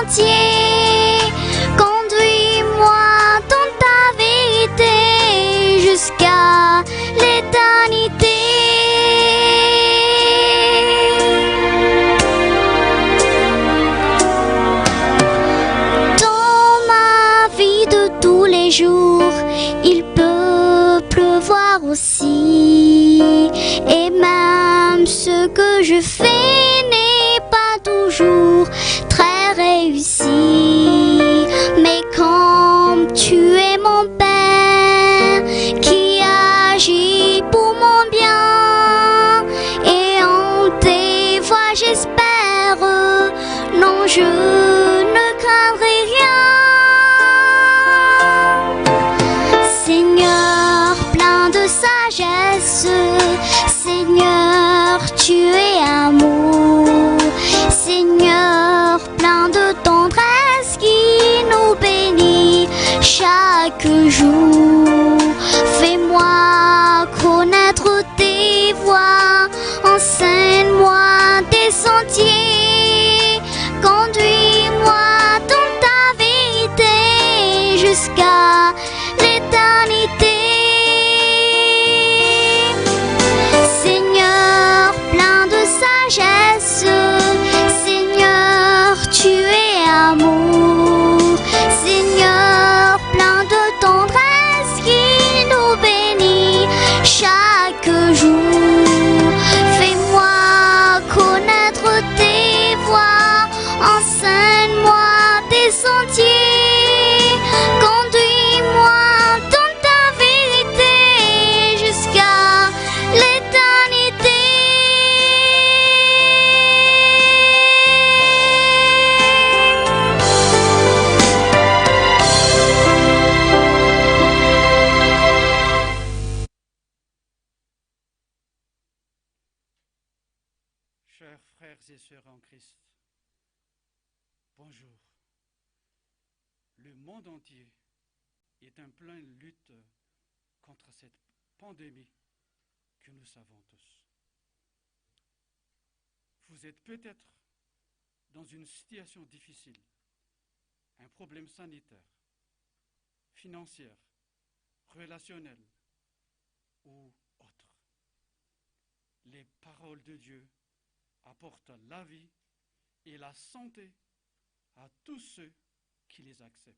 sentiers. Conduis-moi dans ta vérité jusqu'à l'éternité. Dans ma vie de tous les jours, il peut pleuvoir aussi, et même ce que je fais n'est pas toujours très réussi. Mais comme tu es mon Père qui agit pour mon bien, et en tes voies j'espère, non je ne craindrai rien. Seigneur plein de sagesse, Seigneur tu es amour, Seigneur plein de tendresse qui nous bénit chaque jour. Fais-moi connaître tes voies, enseigne-moi tes sentiers, conduis-moi dans ta vérité jusqu'à l'éternité. Seigneur plein de sagesse, Seigneur tu es amour, Seigneur plein de tendresse qui nous bénit chaque jour. Fais-moi connaître tes voies, enseigne-moi tes sentiers, conduis-moi dans ta vérité jusqu'à l'éternité. Chers frères et sœurs en Christ, bonjour. Le monde entier est en pleine lutte contre cette pandémie que nous savons tous. Vous êtes peut-être dans une situation difficile, un problème sanitaire, financier, relationnel ou autre. Les paroles de Dieu apportent la vie et la santé à tous ceux qui les acceptent.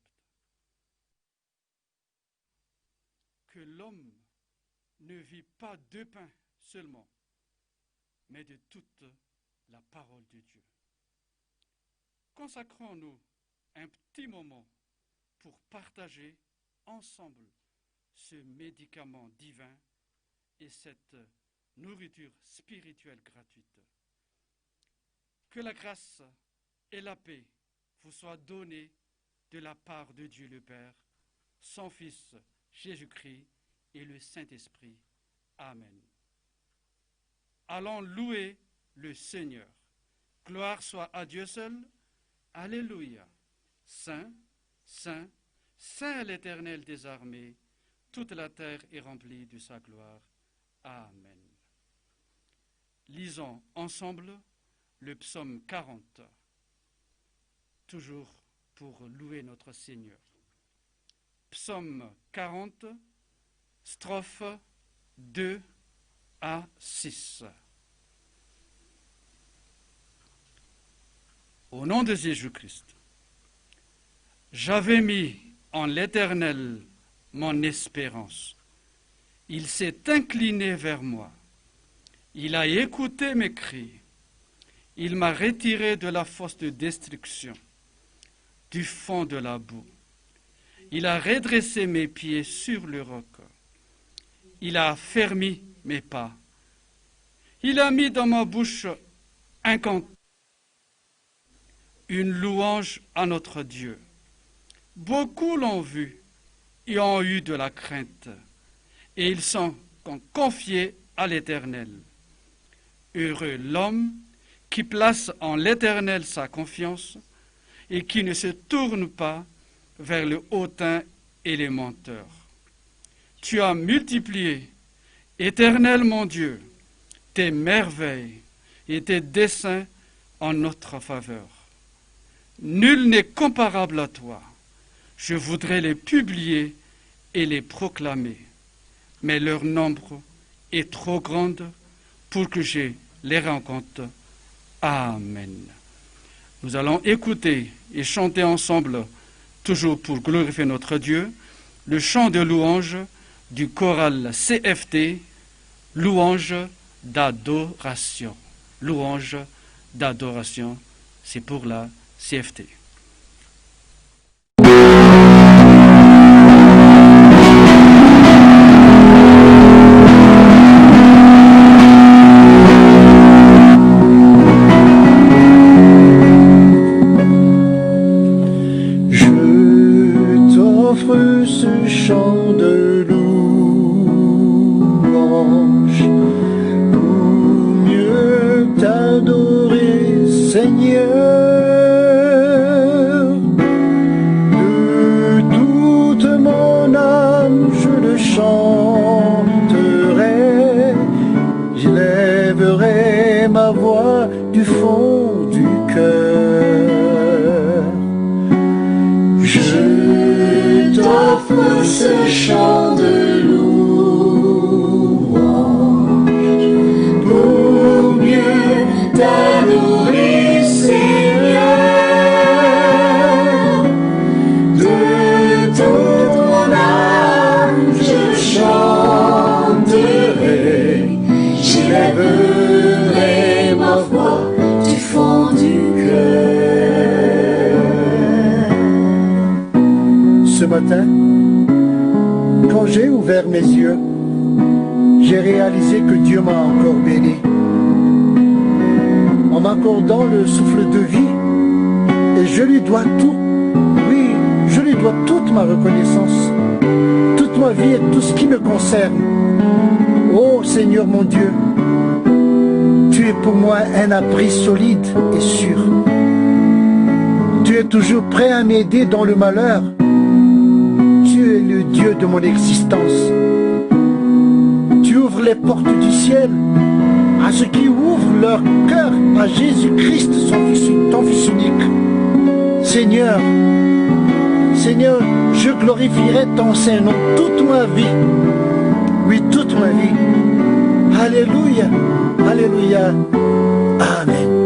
Que l'homme ne vit pas de pain seulement, mais de toute la parole de Dieu. Consacrons-nous un petit moment pour partager ensemble ce médicament divin et cette nourriture spirituelle gratuite. Que la grâce et la paix vous soient données de la part de Dieu le Père, son Fils Jésus-Christ et le Saint-Esprit. Amen. Allons louer le Seigneur. Gloire soit à Dieu seul. Alléluia. Saint, Saint, Saint l'Éternel des armées, toute la terre est remplie de sa gloire. Amen. Lisons ensemble le psaume 40, toujours pour louer notre Seigneur. Psaume 40, strophes 2 à 6. Au nom de Jésus-Christ, j'avais mis en l'Éternel mon espérance. Il s'est incliné vers moi. Il a écouté mes cris. Il m'a retiré de la fosse de destruction, du fond de la boue. Il a redressé mes pieds sur le roc. Il a affermi mes pas. Il a mis dans ma bouche un cantique, une louange à notre Dieu. Beaucoup l'ont vu et ont eu de la crainte, et ils sont confiés à l'Éternel. Heureux l'homme qui place en l'Éternel sa confiance et qui ne se tourne pas vers le hautain et les menteurs. Tu as multiplié, Éternel mon Dieu, tes merveilles et tes desseins en notre faveur. Nul n'est comparable à toi. Je voudrais les publier et les proclamer, mais leur nombre est trop grand pour que je les rencontre. Amen. Nous allons écouter et chanter ensemble, toujours pour glorifier notre Dieu, le chant de louange du choral CFT, louange d'adoration. Louange d'adoration, c'est pour la CFT. Quand j'ai ouvert mes yeux, j'ai réalisé que Dieu m'a encore béni. En m'accordant le souffle de vie, et je lui dois tout. Oui, je lui dois toute ma reconnaissance, toute ma vie et tout ce qui me concerne. Oh Seigneur mon Dieu, tu es pour moi un abri solide et sûr. Tu es toujours prêt à m'aider dans le malheur. Tu es le Dieu de mon existence. Tu ouvres les portes du ciel à ceux qui ouvrent leur cœur à Jésus-Christ, ton Fils unique. Seigneur, Seigneur, je glorifierai ton Saint-Nom toute ma vie. Oui, toute ma vie. Alléluia, Alléluia. Amen.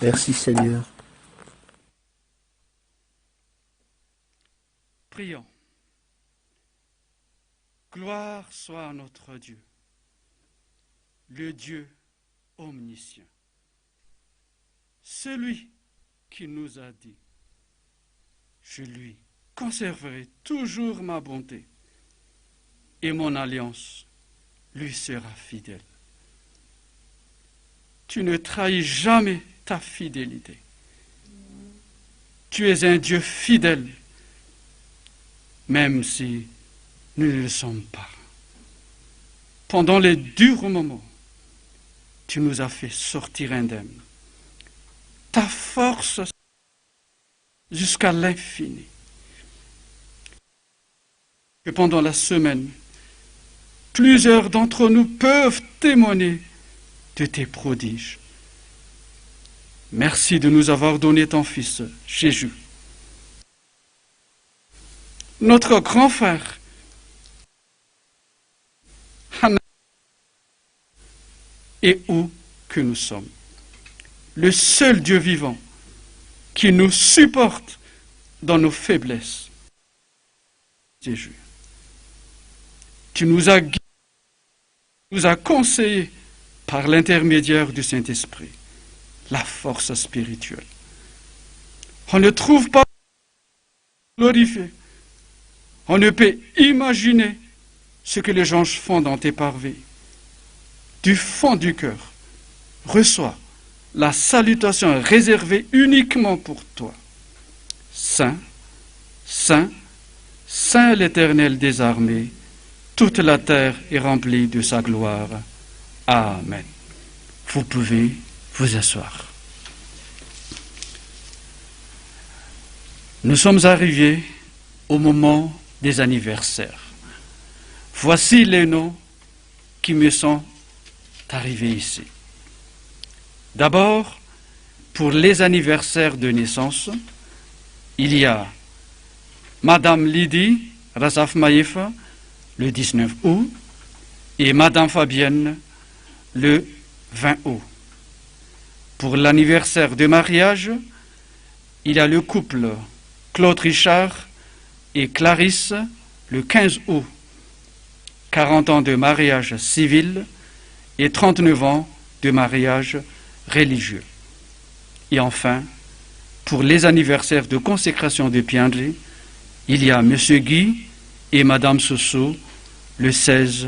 Merci Seigneur. Prions. Gloire soit à notre Dieu, le Dieu omniscient, celui qui nous a dit, je lui conserverai toujours ma bonté et mon alliance lui sera fidèle. Tu ne trahis jamais ta fidélité. Tu es un Dieu fidèle, même si nous ne le sommes pas. Pendant les durs moments, tu nous as fait sortir indemnes. Ta force jusqu'à l'infini. Que pendant la semaine, plusieurs d'entre nous peuvent témoigner de tes prodiges. Merci de nous avoir donné ton Fils, Jésus. Notre grand frère, et où que nous sommes. Le seul Dieu vivant qui nous supporte dans nos faiblesses. Jésus, tu nous as guidés, nous as conseillés par l'intermédiaire du Saint-Esprit, la force spirituelle. On ne trouve pas glorifié. On ne peut imaginer ce que les anges font dans tes parvis. Du fond du cœur, reçois la salutation réservée uniquement pour toi. Saint, Saint, Saint l'Éternel des armées, toute la terre est remplie de sa gloire. Amen. Vous pouvez vous asseoir. Nous sommes arrivés au moment des anniversaires. Voici les noms qui me sont arrivés ici. D'abord, pour les anniversaires de naissance, il y a Madame Lydie Razaf Maïfa le 19 août et Madame Fabienne le 20 août. Pour l'anniversaire de mariage, il y a le couple Claude Richard et Clarisse le 15 août. 40 ans de mariage civil et 39 ans de mariage religieux. Et enfin, pour les anniversaires de consécration de Piandri, il y a M. Guy et Mme Soso le 16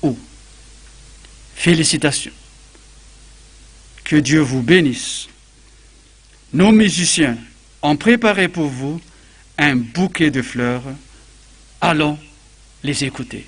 août. Félicitations. Que Dieu vous bénisse. Nos musiciens ont préparé pour vous un bouquet de fleurs. Allons les écouter.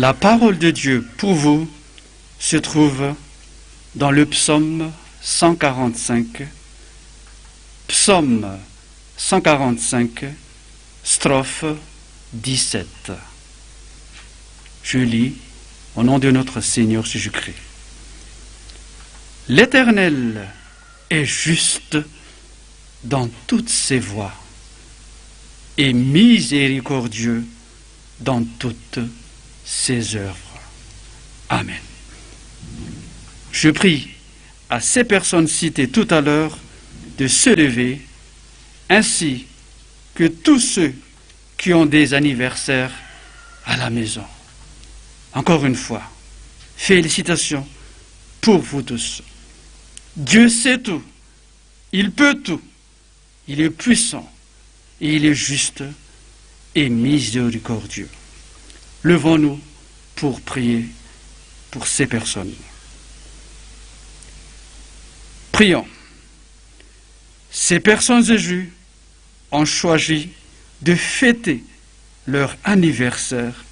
La parole de Dieu pour vous se trouve dans le psaume 145, psaume 145, strophe 17. Je lis au nom de notre Seigneur Jésus-Christ. L'Éternel est juste dans toutes ses voies et miséricordieux dans toutes ses œuvres. Amen. Je prie à ces personnes citées tout à l'heure de se lever, ainsi que tous ceux qui ont des anniversaires à la maison. Encore une fois, félicitations pour vous tous. Dieu sait tout, il peut tout, il est puissant et il est juste et miséricordieux. Levons-nous pour prier pour ces personnes. Prions. Ces personnes élues ont choisi de fêter leur anniversaire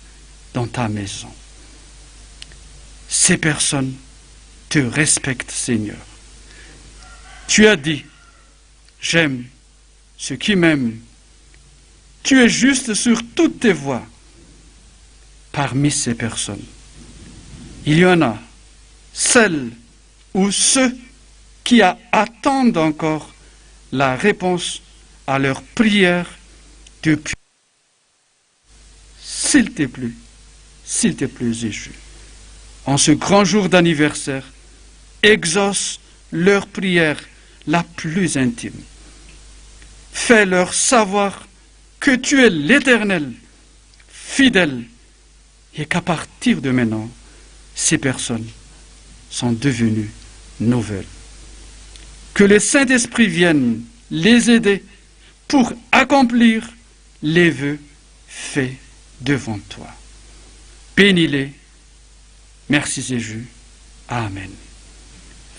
dans ta maison. Ces personnes te respectent, Seigneur. Tu as dit, j'aime ceux qui m'aiment. Tu es juste sur toutes tes voies. Parmi ces personnes, il y en a celles ou ceux qui attendent encore la réponse à leurs prières depuis. S'il te plaît, Jésus, en ce grand jour d'anniversaire, exauce leur prière la plus intime. Fais-leur savoir que tu es l'Éternel, fidèle, et qu'à partir de maintenant, ces personnes sont devenues nouvelles. Que le Saint-Esprit vienne les aider pour accomplir les vœux faits devant toi. Bénis-les. Merci Jésus. Amen.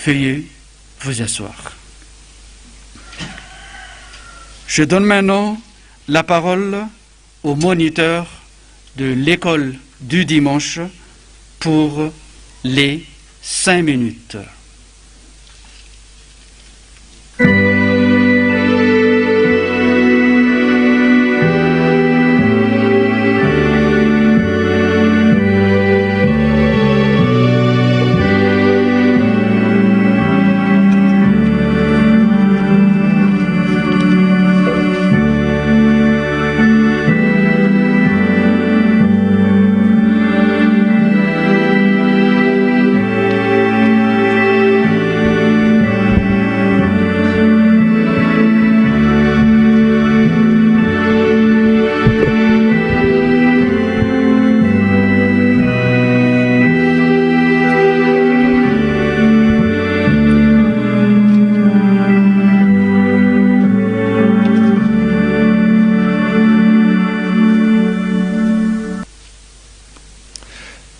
Veuillez vous asseoir. Je donne maintenant la parole au moniteur de l'école du dimanche pour les 5 minutes.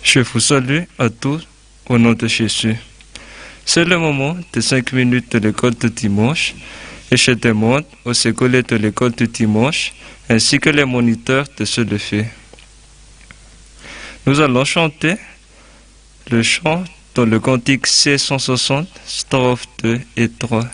Je vous salue à tous au nom de Jésus. C'est le moment des 5 minutes de l'école du dimanche et je demande aux écoliers de l'école du dimanche ainsi que les moniteurs de se lever. Nous allons chanter le chant dans le cantique C160, strophes 2 et 3.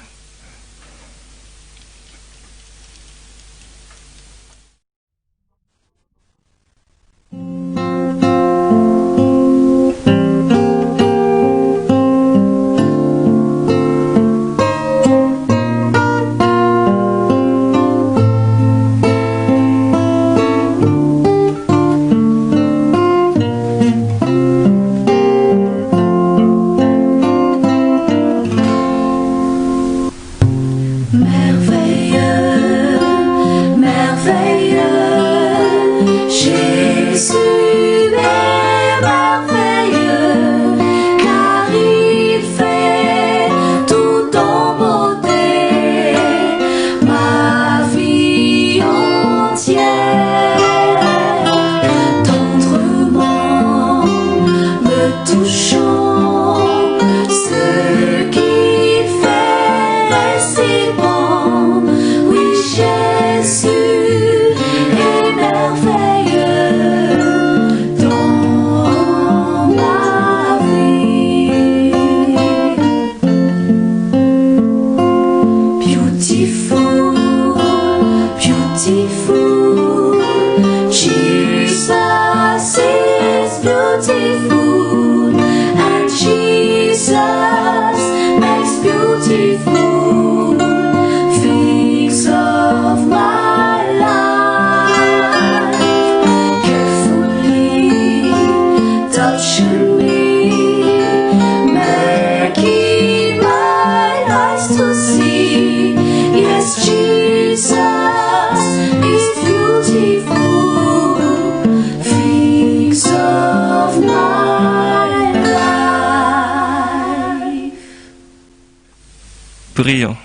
Prions.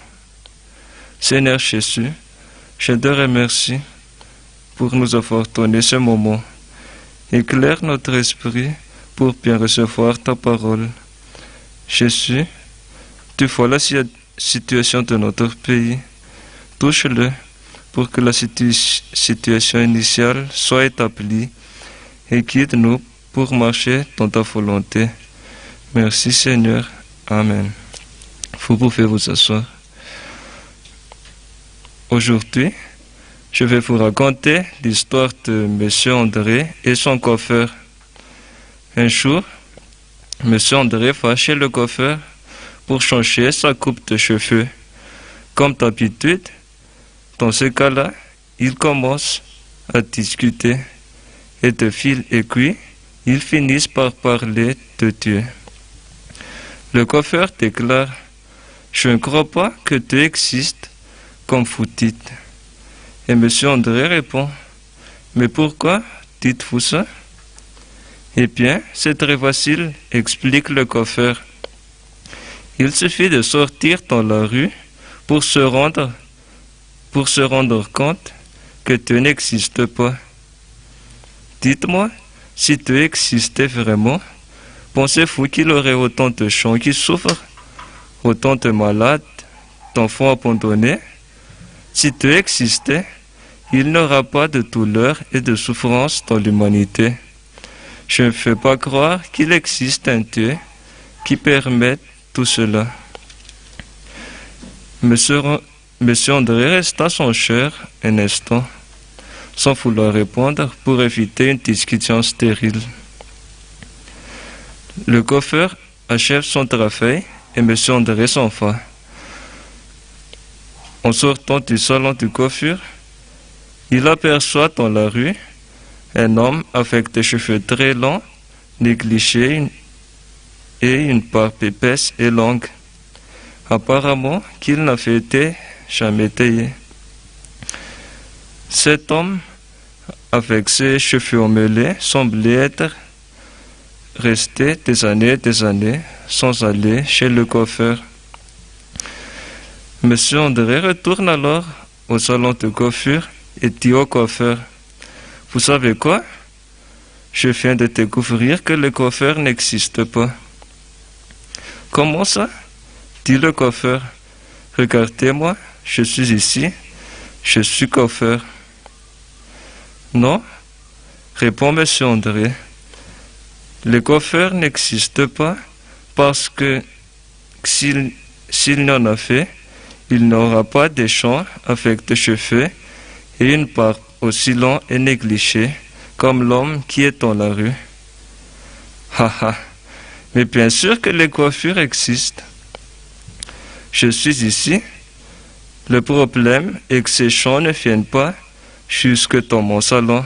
Seigneur Jésus, je te remercie pour nous avoir donné ce moment. Éclaire notre esprit pour bien recevoir ta parole. Jésus, tu vois la situation de notre pays. Touche-le pour que la situation initiale soit établie et guide-nous pour marcher dans ta volonté. Merci Seigneur. Amen. Vous pouvez vous asseoir. Aujourd'hui, je vais vous raconter l'histoire de M. André et son coiffeur. Un jour, M. André va chez le coiffeur pour changer sa coupe de cheveux. Comme d'habitude, dans ce cas-là, ils commencent à discuter et de fil aiguille, ils finissent par parler de Dieu. Le coiffeur déclare: je ne crois pas que Dieu existe comme vous dites. Et M. André répond: mais pourquoi dites-vous ça? Eh bien, c'est très facile, explique le coiffeur. Il suffit de sortir dans la rue pour se rendre compte que Dieu n'existe pas. Dites-moi, si Dieu existait vraiment, pensez-vous qu'il aurait autant de gens qui souffrent, autant de malades, d'enfants abandonnés? Si Dieu existait, il n'y aura pas de douleur et de souffrance dans l'humanité. Je ne fais pas croire qu'il existe un Dieu qui permet tout cela. Monsieur André resta sans chair un instant, sans vouloir répondre pour éviter une discussion stérile. Le coiffeur achève son travail et Monsieur André s'en va. En sortant du salon de coiffure, il aperçoit dans la rue un homme avec des cheveux très longs, négligés et une barbe épaisse et longue. Apparemment qu'il n'avait été jamais taillé. Cet homme, avec ses cheveux emmêlés, semblait être resté des années sans aller chez le coiffeur. Monsieur André retourne alors au salon de coiffure et dit au coiffeur: « Vous savez quoi? Je viens de découvrir que le coiffeur n'existe pas. » « Comment ça? » dit le coiffeur. « Regardez-moi, je suis ici, je suis coiffeur. » « Non, répond Monsieur André. Le coiffeur n'existe pas parce que s'il n'y en avait, il n'aura pas de gens avec des cheveux et une barbe aussi longue et négligée comme l'homme qui est dans la rue. Haha, mais bien sûr que les coiffures existent. Je suis ici. Le problème est que ces gens ne viennent pas jusque dans mon salon.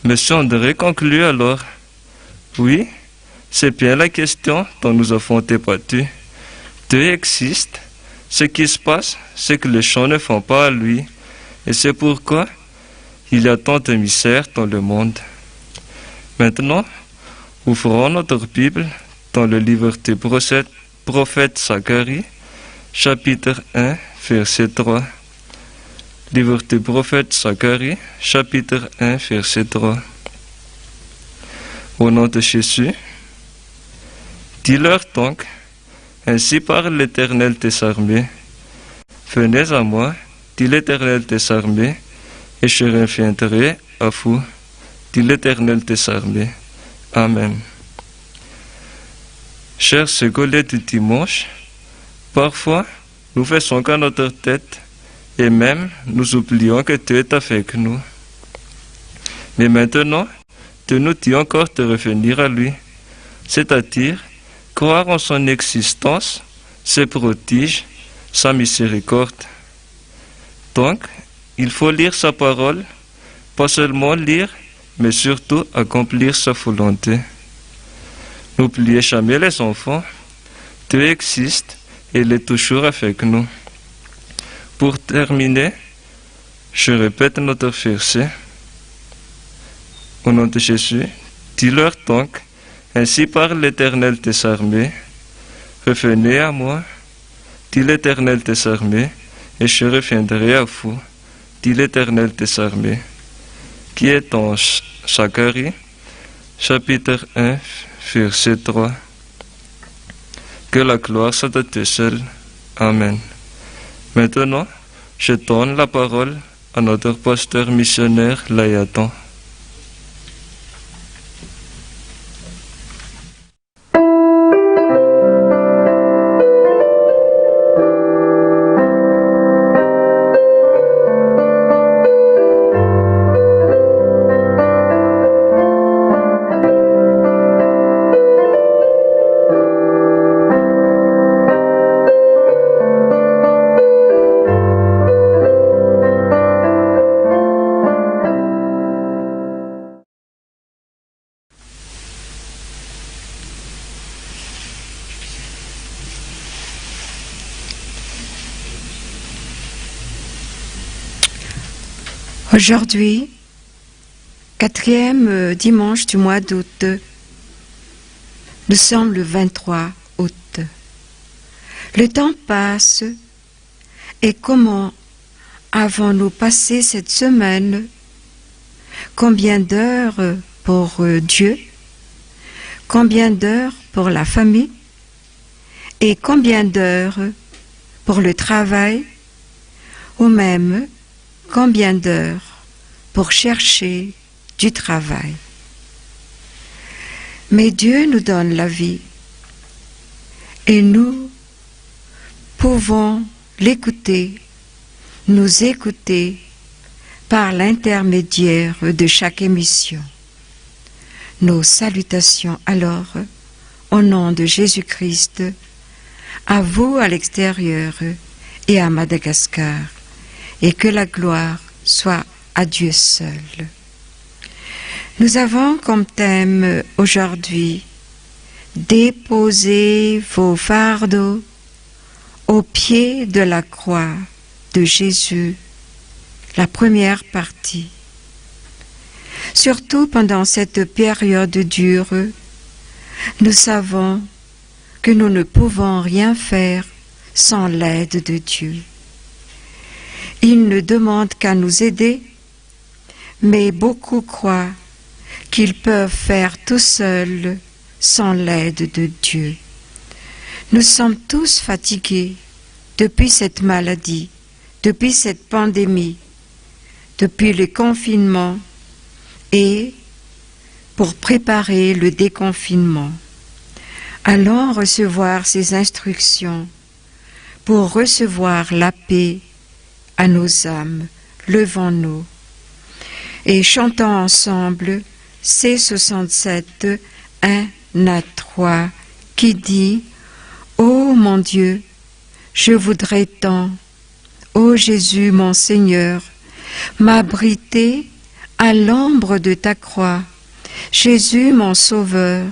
Monsieur André conclut alors: « Oui, c'est bien la question dont nous avons débattu. Dieu existe. Ce qui se passe, c'est que les gens ne font pas à lui. Et c'est pourquoi il y a tant de misère dans le monde. » Maintenant, ouvrons notre Bible dans le livre du prophète Zacharie, chapitre 1, verset 3. Livre du prophète Zacharie, chapitre 1, verset 3. Au nom de Jésus, dis-leur donc: « Ainsi parle l'Éternel des armées. Venez à moi, dit l'Éternel des armées, et je reviendrai à vous, dit l'Éternel des armées. » Amen. Chers écoliers du dimanche, parfois nous faisons qu'à notre tête et même nous oublions que Dieu est avec nous. Mais maintenant, Dieu nous dit encore de revenir à lui, c'est-à-dire croire en son existence, ses prodiges, sa miséricorde. Donc, il faut lire sa parole, pas seulement lire, mais surtout accomplir sa volonté. N'oubliez jamais les enfants, Dieu existe et il est toujours avec nous. Pour terminer, je répète notre verset. Au nom de Jésus, dis-leur donc: « Ainsi parle l'Éternel des armées. Revenez à moi, dit l'Éternel des armées, et je reviendrai à vous, dit l'Éternel des armées. » Qui est dans Zacharie, chapitre 1, verset 3. Que la gloire soit à Dieu seul. Amen. Maintenant, je donne la parole à notre pasteur missionnaire Layatan. Aujourd'hui, 4e dimanche du mois d'août, nous sommes le 23 août. Le temps passe et comment avons-nous passé cette semaine? Combien d'heures pour Dieu? Combien d'heures pour la famille? Et combien d'heures pour le travail? Ou même combien d'heures pour chercher du travail? Mais Dieu nous donne la vie et nous pouvons l'écouter, nous écouter par l'intermédiaire de chaque émission. Nos salutations alors, au nom de Jésus-Christ, à vous à l'extérieur et à Madagascar, et que la gloire soit à Dieu seul. Nous avons comme thème aujourd'hui « Déposez vos fardeaux au pied de la croix de Jésus », la première partie. Surtout pendant cette période dure, nous savons que nous ne pouvons rien faire sans l'aide de Dieu. Il ne demande qu'à nous aider, mais beaucoup croient qu'ils peuvent faire tout seuls sans l'aide de Dieu. Nous sommes tous fatigués depuis cette maladie, depuis cette pandémie, depuis le confinement et pour préparer le déconfinement. Allons recevoir ces instructions pour recevoir la paix à nos âmes. Levons-nous et chantons ensemble C67 1 à 3 qui dit « Ô mon Dieu, je voudrais tant, ô Jésus mon Seigneur, m'abriter à l'ombre de ta croix. Jésus mon Sauveur,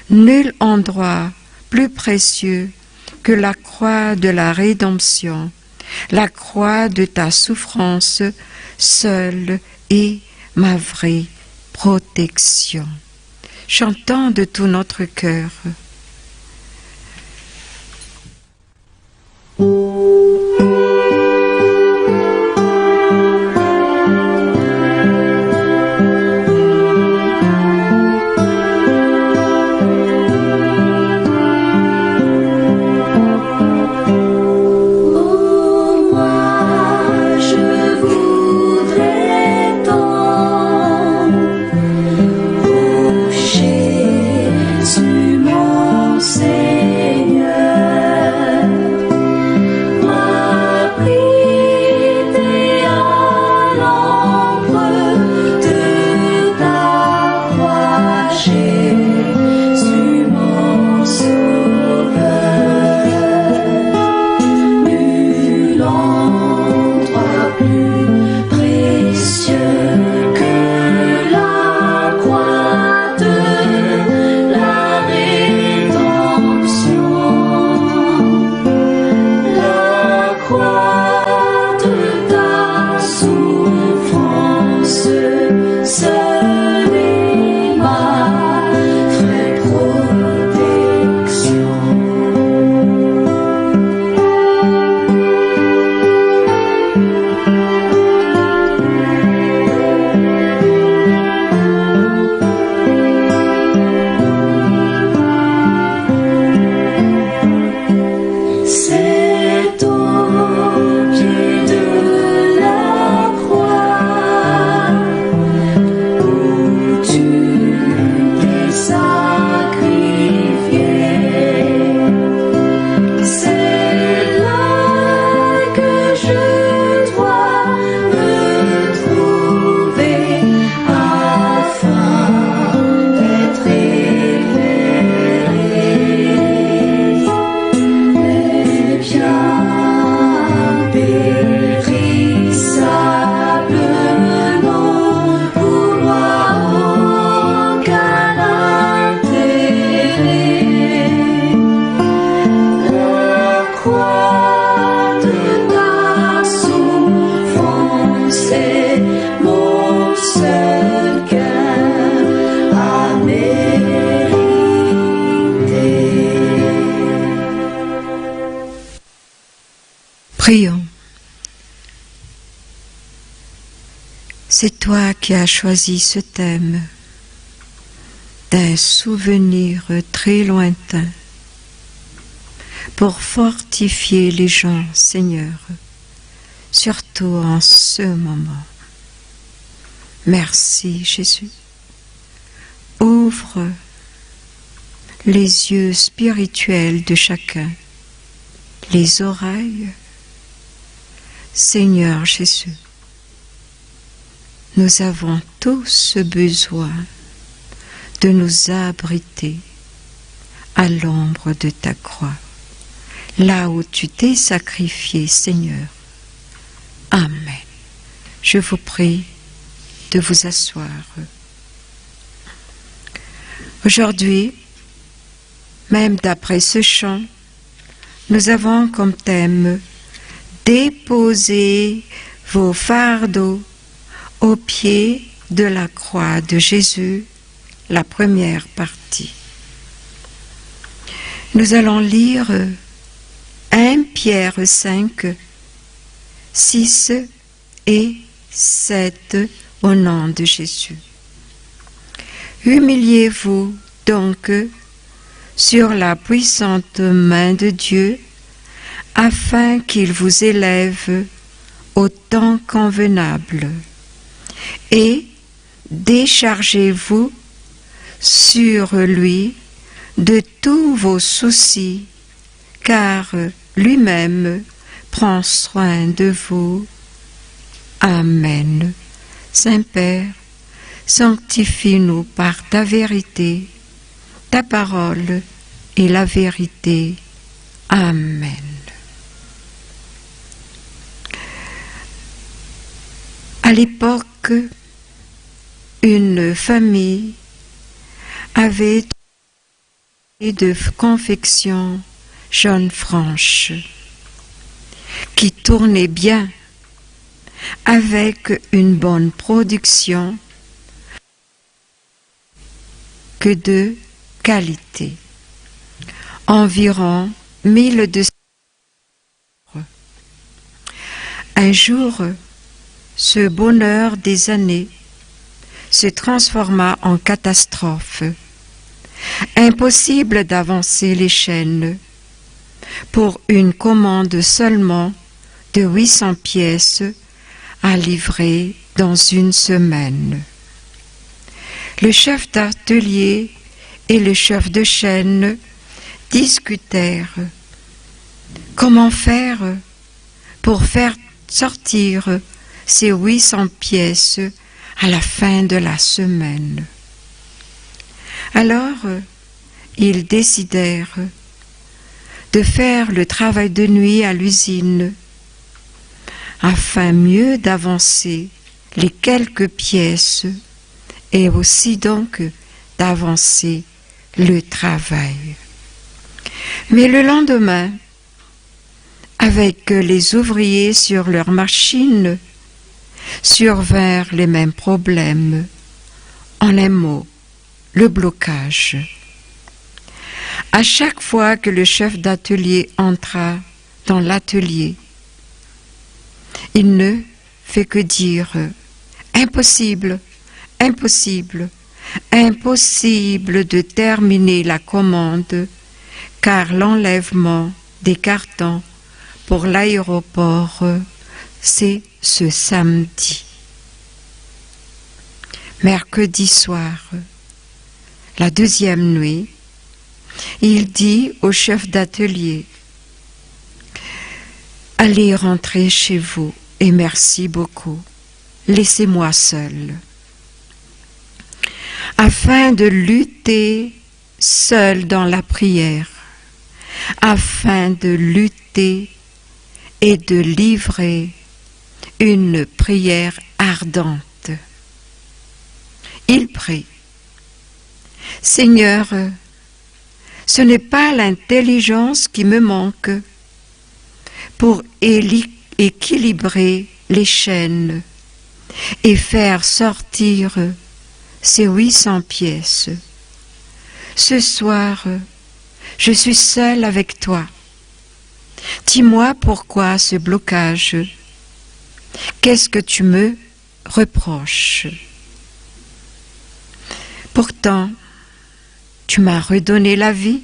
nul endroit plus précieux que la croix de la rédemption, la croix de ta souffrance, seule est ma vraie protection. » Chantons de tout notre cœur. Prions. qui a choisi ce thème d'un souvenir très lointain pour fortifier les gens, Seigneur, surtout en ce moment. Merci, Jésus. Ouvre les yeux spirituels de chacun, les oreilles. Seigneur Jésus, nous avons tous besoin de nous abriter à l'ombre de ta croix, là où tu t'es sacrifié, Seigneur. Amen. Je vous prie de vous asseoir. Aujourd'hui, même d'après ce chant, nous avons comme thème « Déposez vos fardeaux au pied de la croix de Jésus », la première partie. Nous allons lire 1 Pierre 5, 6 et 7 au nom de Jésus. Humiliez-vous donc sur la puissante main de Dieu, afin qu'il vous élève au temps convenable, et déchargez-vous sur lui de tous vos soucis, car lui-même prend soin de vous. Amen. Saint-Père, sanctifie-nous par ta vérité. Ta parole est la vérité. Amen. À l'époque, une famille avait de confection jaune franche qui tournait bien avec une bonne production que de qualité. Environ 1200. Un jour, ce bonheur des années se transforma en catastrophe. Impossible d'avancer les chaînes pour une commande seulement de 800 pièces à livrer dans une semaine. Le chef d'atelier et le chef de chaîne discutèrent comment faire pour faire sortir ces 800 pièces à la fin de la semaine. Alors, ils décidèrent de faire le travail de nuit à l'usine afin mieux d'avancer les quelques pièces et aussi donc d'avancer le travail. Mais le lendemain, avec les ouvriers sur leurs machines, survinrent les mêmes problèmes. En un mot, le blocage. À chaque fois que le chef d'atelier entra dans l'atelier, il ne fait que dire « Impossible, impossible, impossible de terminer la commande, car l'enlèvement des cartons pour l'aéroport, c'est ce samedi. » Mercredi soir, la deuxième nuit, il dit au chef d'atelier « Allez rentrer chez vous et merci beaucoup, laissez-moi seul. » Afin de lutter seul dans la prière, afin de lutter et de livrer une prière ardente. Il prie. Seigneur, ce n'est pas l'intelligence qui me manque pour équilibrer les chaînes et faire sortir ces 800 pièces. Ce soir, je suis seule avec toi. Dis-moi pourquoi ce blocage. Qu'est-ce que tu me reproches? Pourtant, tu m'as redonné la vie.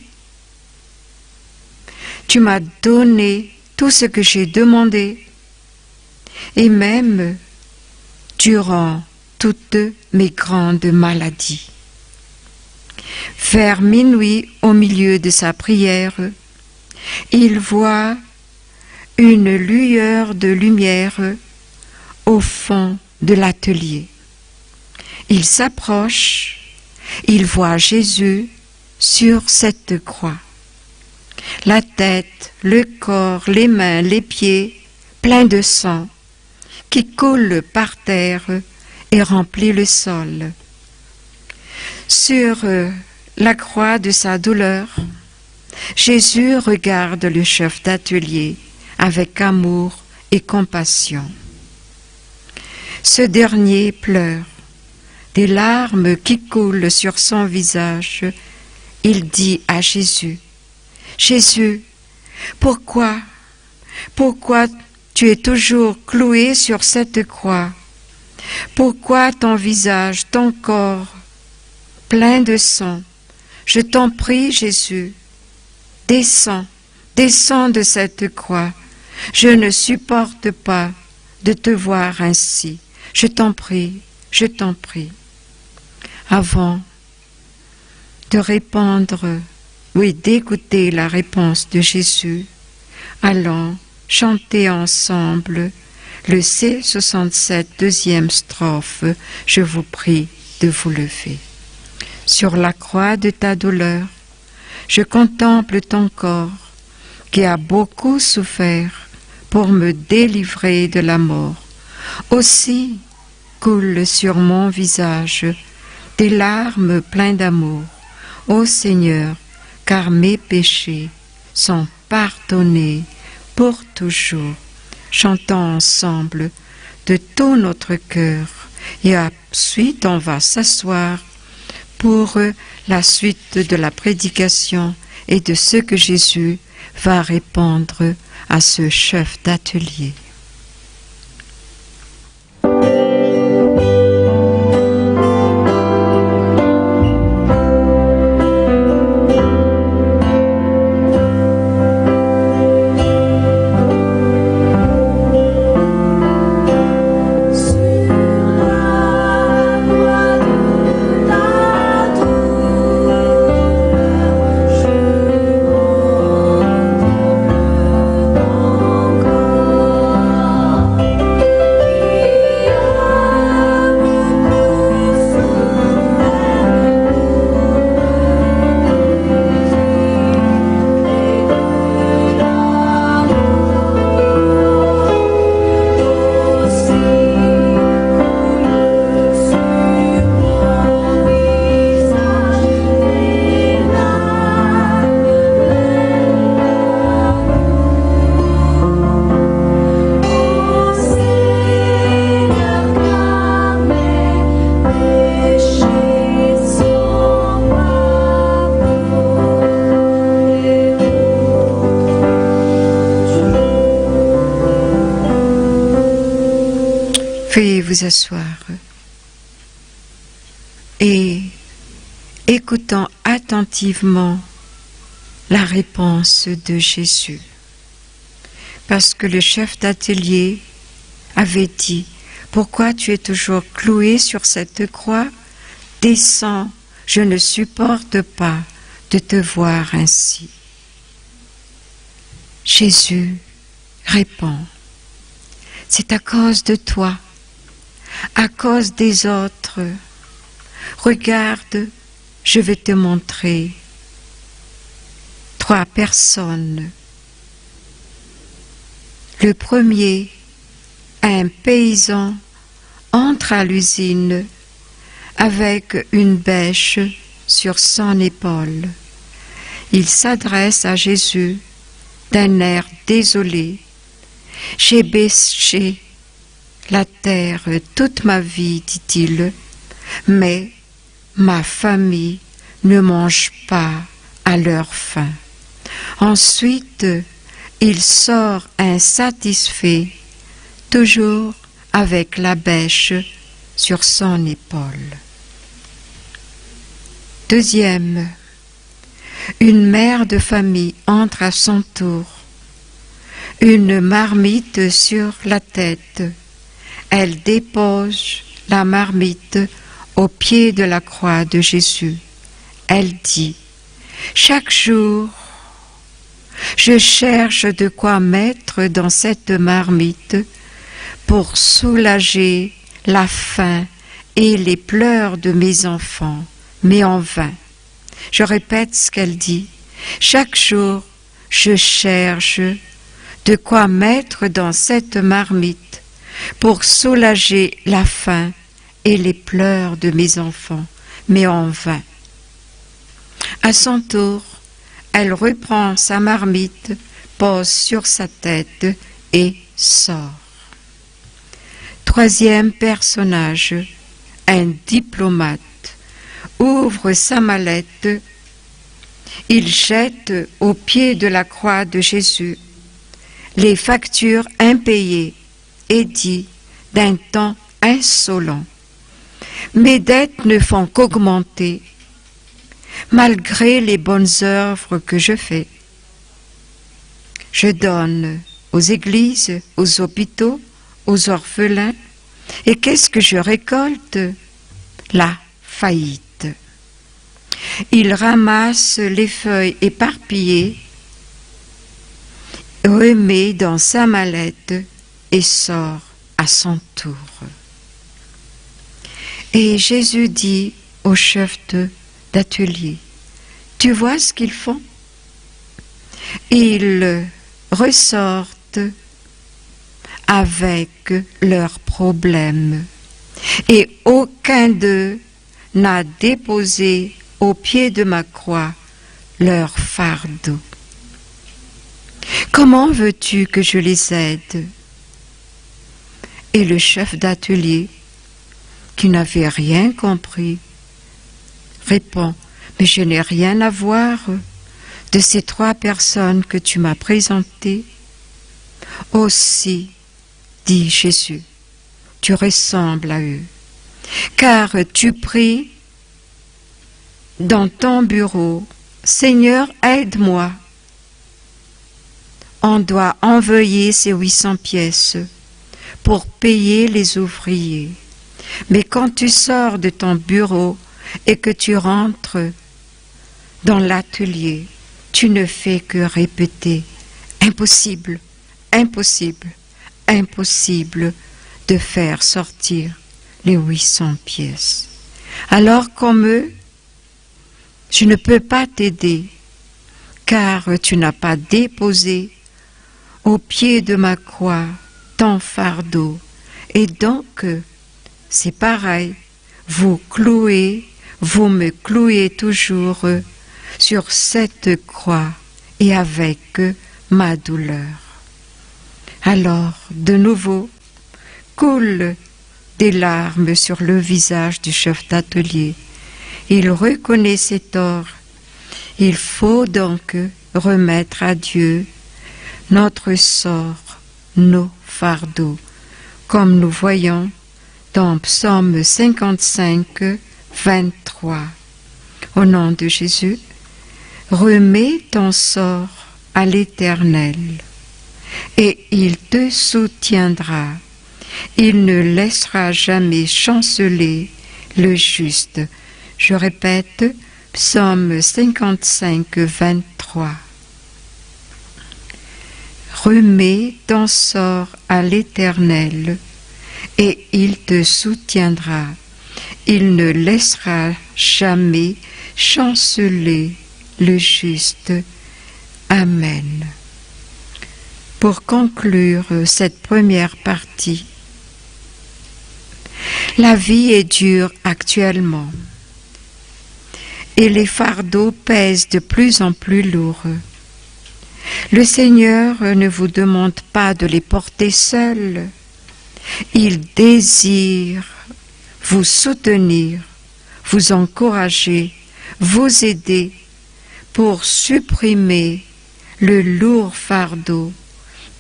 Tu m'as donné tout ce que j'ai demandé. Et même durant toutes mes grandes maladies. Vers minuit, au milieu de sa prière, il voit une lueur de lumière au fond de l'atelier. Il s'approche, il voit Jésus sur cette croix. La tête, le corps, les mains, les pieds, pleins de sang, qui coule par terre et remplit le sol. Sur la croix de sa douleur, Jésus regarde le chef d'atelier avec amour et compassion. Ce dernier pleure, des larmes qui coulent sur son visage. Il dit à Jésus, « Jésus, pourquoi tu es toujours cloué sur cette croix? Pourquoi ton visage, ton corps, plein de sang? Je t'en prie, Jésus, descends de cette croix. Je ne supporte pas de te voir ainsi. Je t'en prie, je t'en prie. » Avant de d'écouter la réponse de Jésus, allons chanter ensemble le C67, deuxième strophe. Je vous prie de vous lever. Sur la croix de ta douleur, je contemple ton corps qui a beaucoup souffert pour me délivrer de la mort. Aussi coulent sur mon visage des larmes pleines d'amour. Ô Seigneur, car mes péchés sont pardonnés pour toujours. Chantons ensemble de tout notre cœur et ensuite on va s'asseoir pour la suite de la prédication et de ce que Jésus va répondre à ce chef d'atelier. Veuillez vous asseoir et écoutons attentivement la réponse de Jésus. Parce que le chef d'atelier avait dit, « Pourquoi tu es toujours cloué sur cette croix? Descends, je ne supporte pas de te voir ainsi. » Jésus répond, « C'est à cause de toi, à cause des autres. Regarde, je vais te montrer 3 personnes. Le premier, un paysan, entre à l'usine avec une bêche sur son épaule. Il s'adresse à Jésus d'un air désolé. « J'ai bêché la terre toute ma vie, dit-il, mais ma famille ne mange pas à leur faim. » Ensuite, il sort insatisfait, toujours avec la bêche sur son épaule. Deuxième, une mère de famille entre à son tour, une marmite sur la tête. Elle dépose la marmite au pied de la croix de Jésus. Elle dit, « Chaque jour, je cherche de quoi mettre dans cette marmite pour soulager la faim et les pleurs de mes enfants, mais en vain. » Je répète ce qu'elle dit. « Chaque jour, je cherche de quoi mettre dans cette marmite pour soulager la faim et les pleurs de mes enfants, mais en vain. » À son tour, elle reprend sa marmite, pose sur sa tête et sort. Troisième personnage, un diplomate, ouvre sa mallette, il jette au pied de la croix de Jésus les factures impayées et dit d'un ton insolent, « Mes dettes ne font qu'augmenter, malgré les bonnes œuvres que je fais. Je donne aux églises, aux hôpitaux, aux orphelins, et qu'est-ce que je récolte? La faillite. » Il ramasse les feuilles éparpillées, remet dans sa mallette et sort à son tour. Et Jésus dit au chef d'atelier, « Tu vois ce qu'ils font? Ils ressortent avec leurs problèmes et aucun d'eux n'a déposé au pied de ma croix leur fardeau. Comment veux-tu que je les aide? » Et le chef d'atelier, qui n'avait rien compris, répond, « Mais je n'ai rien à voir de ces 3 personnes que tu m'as présentées. » Aussi, dit Jésus, tu ressembles à eux, car tu pries dans ton bureau, « Seigneur, aide-moi. » On doit envoyer ces 800 pièces pour payer les ouvriers. Mais quand tu sors de ton bureau et que tu rentres dans l'atelier, tu ne fais que répéter « Impossible, impossible, impossible de faire sortir les 800 pièces. » Alors comme eux, je ne peux pas t'aider, car tu n'as pas déposé au pied de ma croix ton fardeau. Et donc, c'est pareil, vous me clouez toujours sur cette croix et avec ma douleur. Alors, de nouveau, coulent des larmes sur le visage du chef d'atelier. Il reconnaît ses torts. Il faut donc remettre à Dieu notre sort, nos fardeaux, comme nous voyons dans Psaume 55, 23. Au nom de Jésus, remets ton sort à l'Éternel, et il te soutiendra. Il ne laissera jamais chanceler le juste. Je répète, Psaume 55, 23. Remets ton sort à l'Éternel, et il te soutiendra. Il ne laissera jamais chanceler le juste. Amen. Pour conclure cette première partie, la vie est dure actuellement et les fardeaux pèsent de plus en plus lourds. Le Seigneur ne vous demande pas de les porter seuls. Il désire vous soutenir, vous encourager, vous aider pour supprimer le lourd fardeau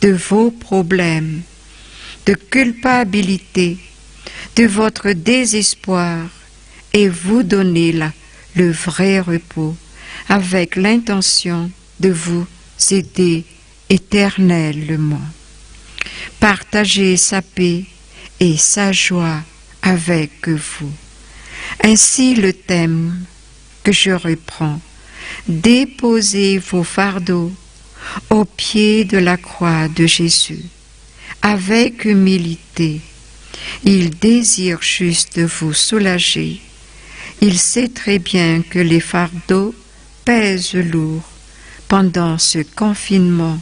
de vos problèmes, de culpabilité, de votre désespoir et vous donner le vrai repos, avec l'intention de vous aider éternellement. Partagez sa paix et sa joie avec vous. Ainsi le thème que je reprends: déposez vos fardeaux au pied de la croix de Jésus. Avec humilité, il désire juste vous soulager. Il sait très bien que les fardeaux pèsent lourd pendant ce confinement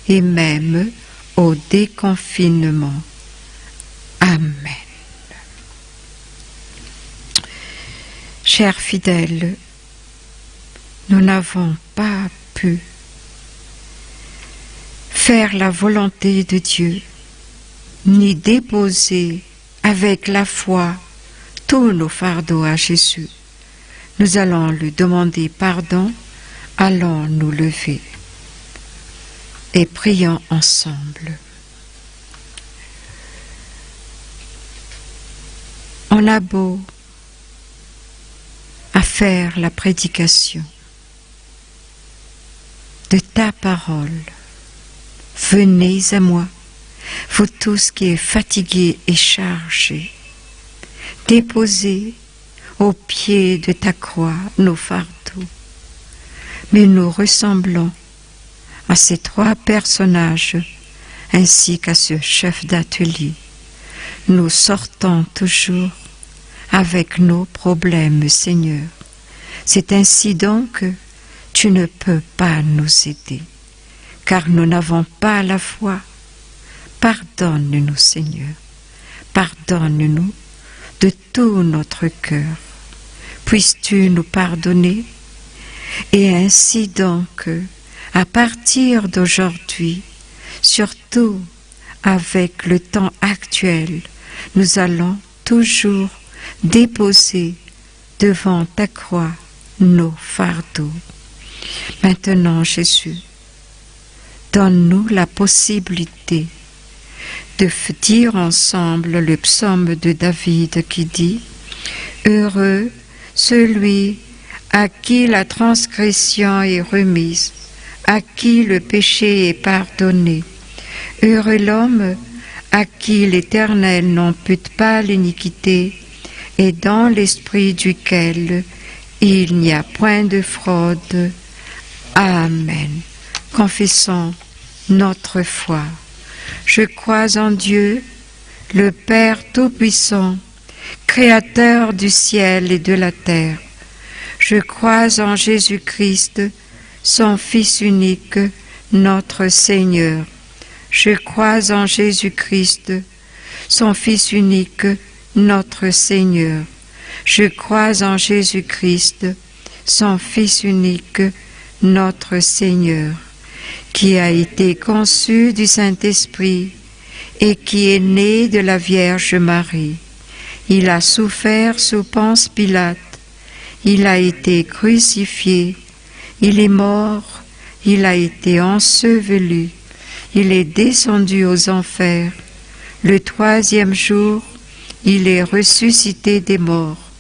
et même au déconfinement. Amen. Chers fidèles, nous n'avons pas pu faire la volonté de Dieu, ni déposer avec la foi tous nos fardeaux à Jésus. Nous allons lui demander pardon. Allons nous lever et prions ensemble. On a beau à faire la prédication de ta parole. Venez à moi, vous tous qui êtes fatigués et chargés. Déposez au pied de ta croix nos fardeaux. Mais nous ressemblons à ces trois personnages ainsi qu'à ce chef d'atelier. Nous sortons toujours avec nos problèmes, Seigneur. C'est ainsi donc que tu ne peux pas nous aider, car nous n'avons pas la foi. Pardonne-nous, Seigneur. Pardonne-nous de tout notre cœur. Puisses-tu nous pardonner? Et ainsi donc, à partir d'aujourd'hui, surtout avec le temps actuel, nous allons toujours déposer devant ta croix nos fardeaux. Maintenant, Jésus, donne-nous la possibilité de dire ensemble le psaume de David qui dit « Heureux celui à qui la transgression est remise, à qui le péché est pardonné. Heureux l'homme à qui l'Éternel n'impute pas l'iniquité et dans l'esprit duquel il n'y a point de fraude. » Amen. Confessons notre foi. Je crois en Dieu, le Père Tout-Puissant, Créateur du ciel et de la terre. Je crois en Jésus-Christ, son Fils unique, notre Seigneur. Je crois en Jésus-Christ, son Fils unique, notre Seigneur. Je crois en Jésus-Christ, son Fils unique, notre Seigneur, qui a été conçu du Saint-Esprit et qui est né de la Vierge Marie. Il a souffert sous Ponce Pilate. Il a été crucifié, il est mort, il a été enseveli, il est descendu aux enfers. Le troisième jour, il est ressuscité des morts.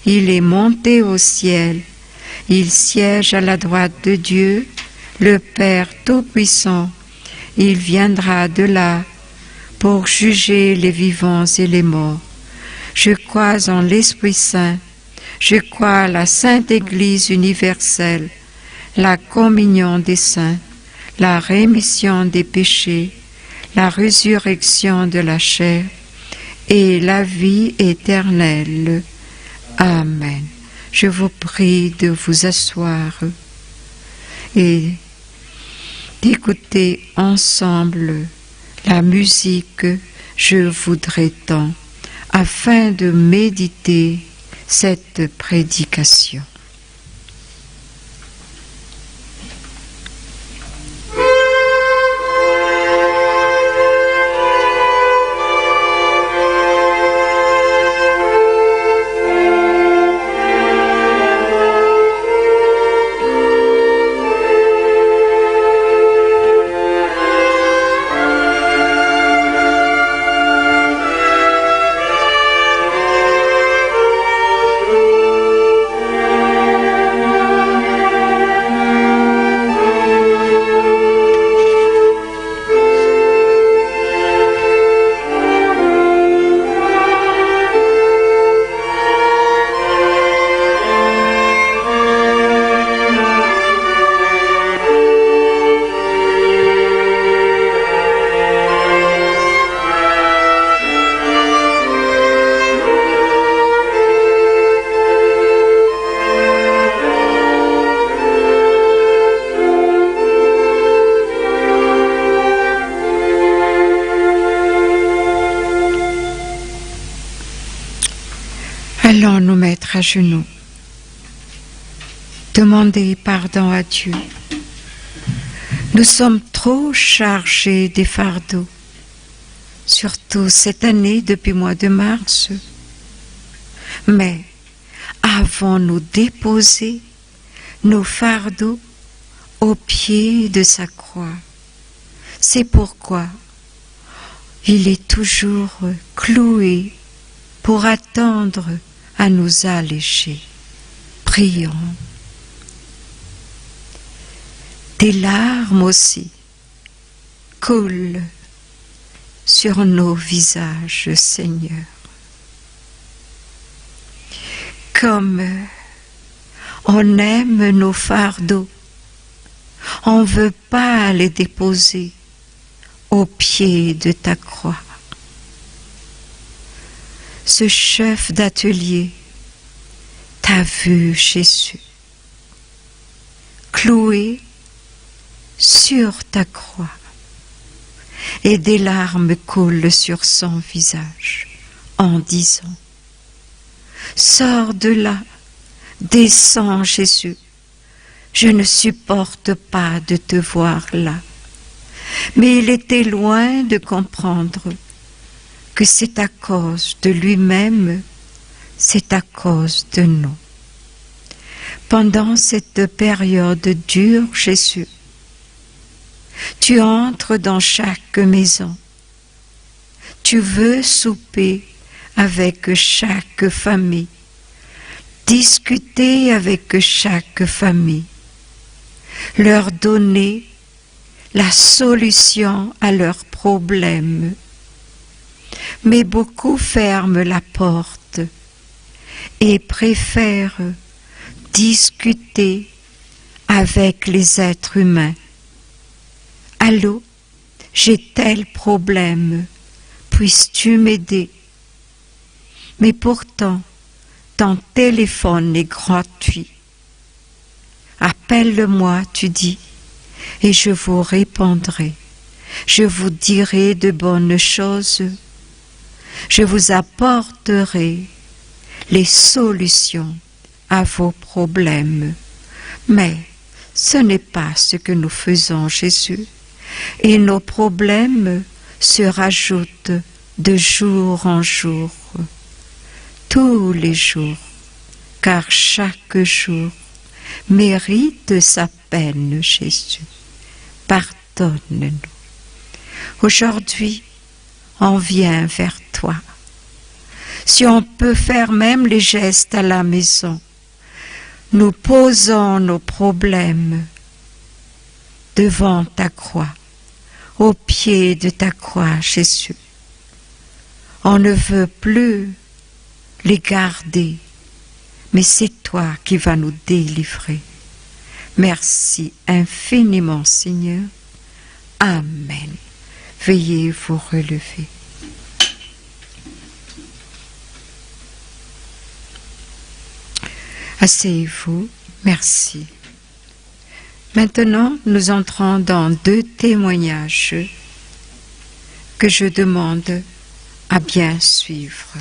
Il est monté au ciel. Il siège à la droite de Dieu, le Père Tout-Puissant. Il viendra de là pour juger les vivants et les morts. Je crois en l'Esprit Saint. Je crois à la Sainte Église universelle, la communion des saints, la rémission des péchés, la résurrection de la chair et la vie éternelle. Amen. Je vous prie de vous asseoir et d'écouter ensemble la musique « Je voudrais tant » afin de méditer cette prédication. à genoux. Demandez pardon à Dieu. Nous sommes trop chargés des fardeaux, surtout cette année depuis le mois de mars. Mais avons-nous déposé nos fardeaux au pied de sa croix? C'est pourquoi il est toujours cloué pour attendre à nous alléger. Prions. Des larmes aussi coulent sur nos visages, Seigneur. Comme on aime nos fardeaux, on ne veut pas les déposer au pied de ta croix. Ce chef d'atelier t'a vu, Jésus, cloué sur ta croix, et des larmes coulent sur son visage en disant: sors de là, descends, Jésus, je ne supporte pas de te voir là. Mais il était loin de comprendre que c'est à cause de lui-même, c'est à cause de nous. Pendant cette période dure, Jésus, tu entres dans chaque maison. Tu veux souper avec chaque famille, discuter avec chaque famille, leur donner la solution à leurs problèmes. Mais beaucoup ferment la porte et préfèrent discuter avec les êtres humains. Allô, j'ai tel problème, puisses-tu m'aider? Mais pourtant, ton téléphone est gratuit. Appelle-moi, tu dis, et je vous répondrai. Je vous dirai de bonnes choses. Je vous apporterai les solutions à vos problèmes. Mais ce n'est pas ce que nous faisons, Jésus. Et nos problèmes se rajoutent de jour en jour, tous les jours, car chaque jour mérite sa peine, Jésus. Pardonne-nous. Aujourd'hui, on vient vers toi. Si on peut faire même les gestes à la maison, nous posons nos problèmes devant ta croix, au pied de ta croix, Jésus. On ne veut plus les garder, mais c'est toi qui vas nous délivrer. Merci infiniment, Seigneur. Amen. Veuillez vous relever. Asseyez-vous. Merci. Maintenant, nous entrons dans 2 témoignages que je demande à bien suivre.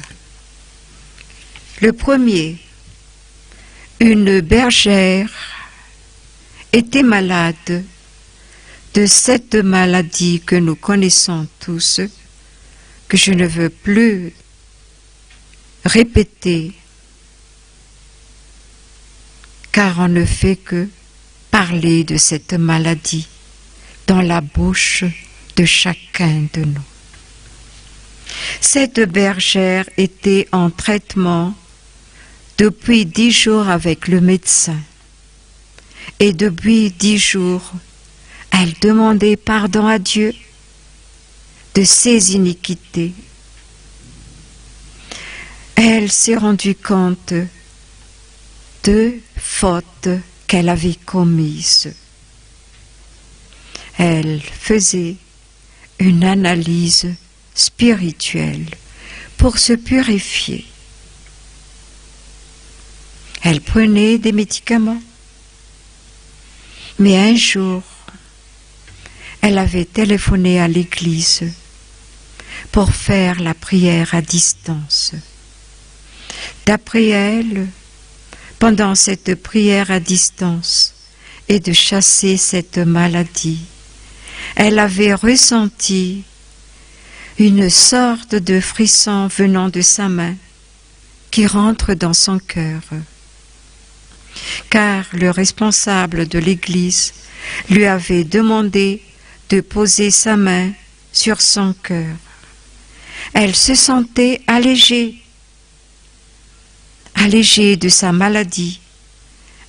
Le premier, une bergère était malade de cette maladie que nous connaissons tous, que je ne veux plus répéter, car on ne fait que parler de cette maladie dans la bouche de chacun de nous. Cette bergère était en traitement depuis 10 jours avec le médecin. Et depuis 10 jours, elle demandait pardon à Dieu de ses iniquités. Elle s'est rendue compte de fautes qu'elle avait commises. Elle faisait une analyse spirituelle pour se purifier. Elle prenait des médicaments. Mais un jour, elle avait téléphoné à l'église pour faire la prière à distance. D'après elle, pendant cette prière à distance et de chasser cette maladie. Elle avait ressenti une sorte de frisson venant de sa main qui rentre dans son cœur, car le responsable de l'Église lui avait demandé de poser sa main sur son cœur. Elle se sentait allégée de sa maladie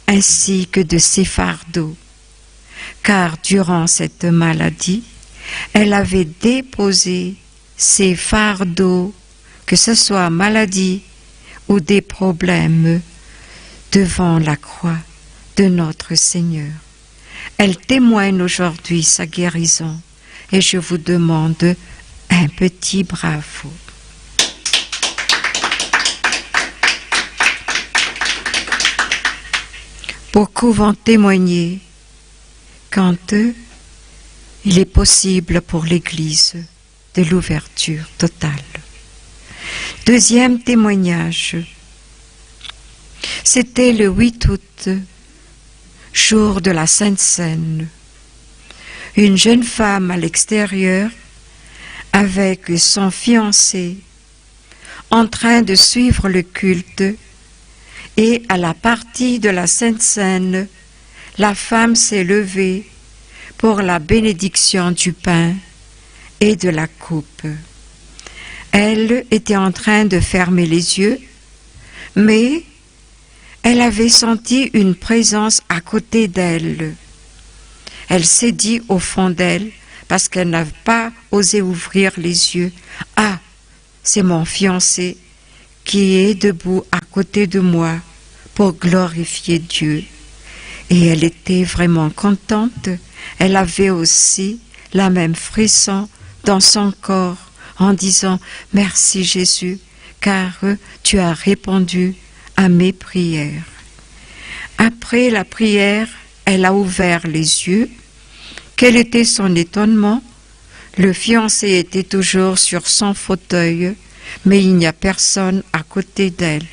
ainsi que de ses fardeaux, car durant cette maladie, elle avait déposé ses fardeaux, que ce soit maladie ou des problèmes, devant la croix de notre Seigneur. Elle témoigne aujourd'hui sa guérison et je vous demande un petit bravo. Beaucoup vont témoigner quand il est possible pour l'Église de l'ouverture totale. Deuxième témoignage, c'était le 8 août, jour de la Sainte Seine. Une jeune femme à l'extérieur, avec son fiancé, en train de suivre le culte, et à la partie de la Sainte Seine, la femme s'est levée pour la bénédiction du pain et de la coupe. Elle était en train de fermer les yeux, mais elle avait senti une présence à côté d'elle. Elle s'est dit au fond d'elle, parce qu'elle n'avait pas osé ouvrir les yeux, « Ah, c'est mon fiancé qui est debout à côté de moi pour glorifier Dieu. » Et elle était vraiment contente. Elle avait aussi la même frisson dans son corps en disant « Merci Jésus, car tu as répondu à mes prières. » Après la prière, elle a ouvert les yeux. Quel était son étonnement? Le fiancé était toujours sur son fauteuil, mais il n'y a personne à côté d'elle.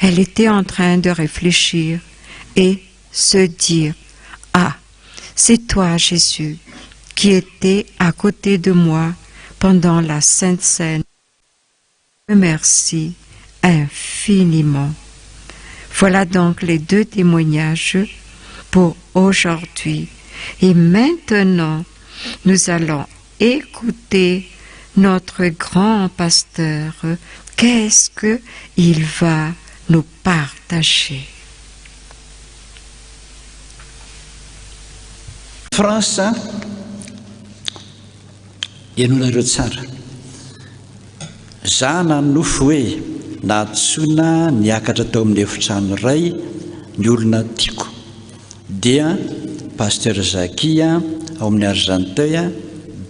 Elle était en train de réfléchir et se dire « Ah, c'est toi Jésus qui étais à côté de moi pendant la Sainte Seine. Merci infiniment. » Voilà donc les deux témoignages pour aujourd'hui. Et maintenant, nous allons écouter notre grand pasteur. Qu'est-ce qu'il va nous partager? France, ianonareo tsara. Za nanofo hoe nahatsoina niakatra tao amin'ny efitrano iray ny olona tiako dia pasteur Zakia ao amin'ny Argenteuil,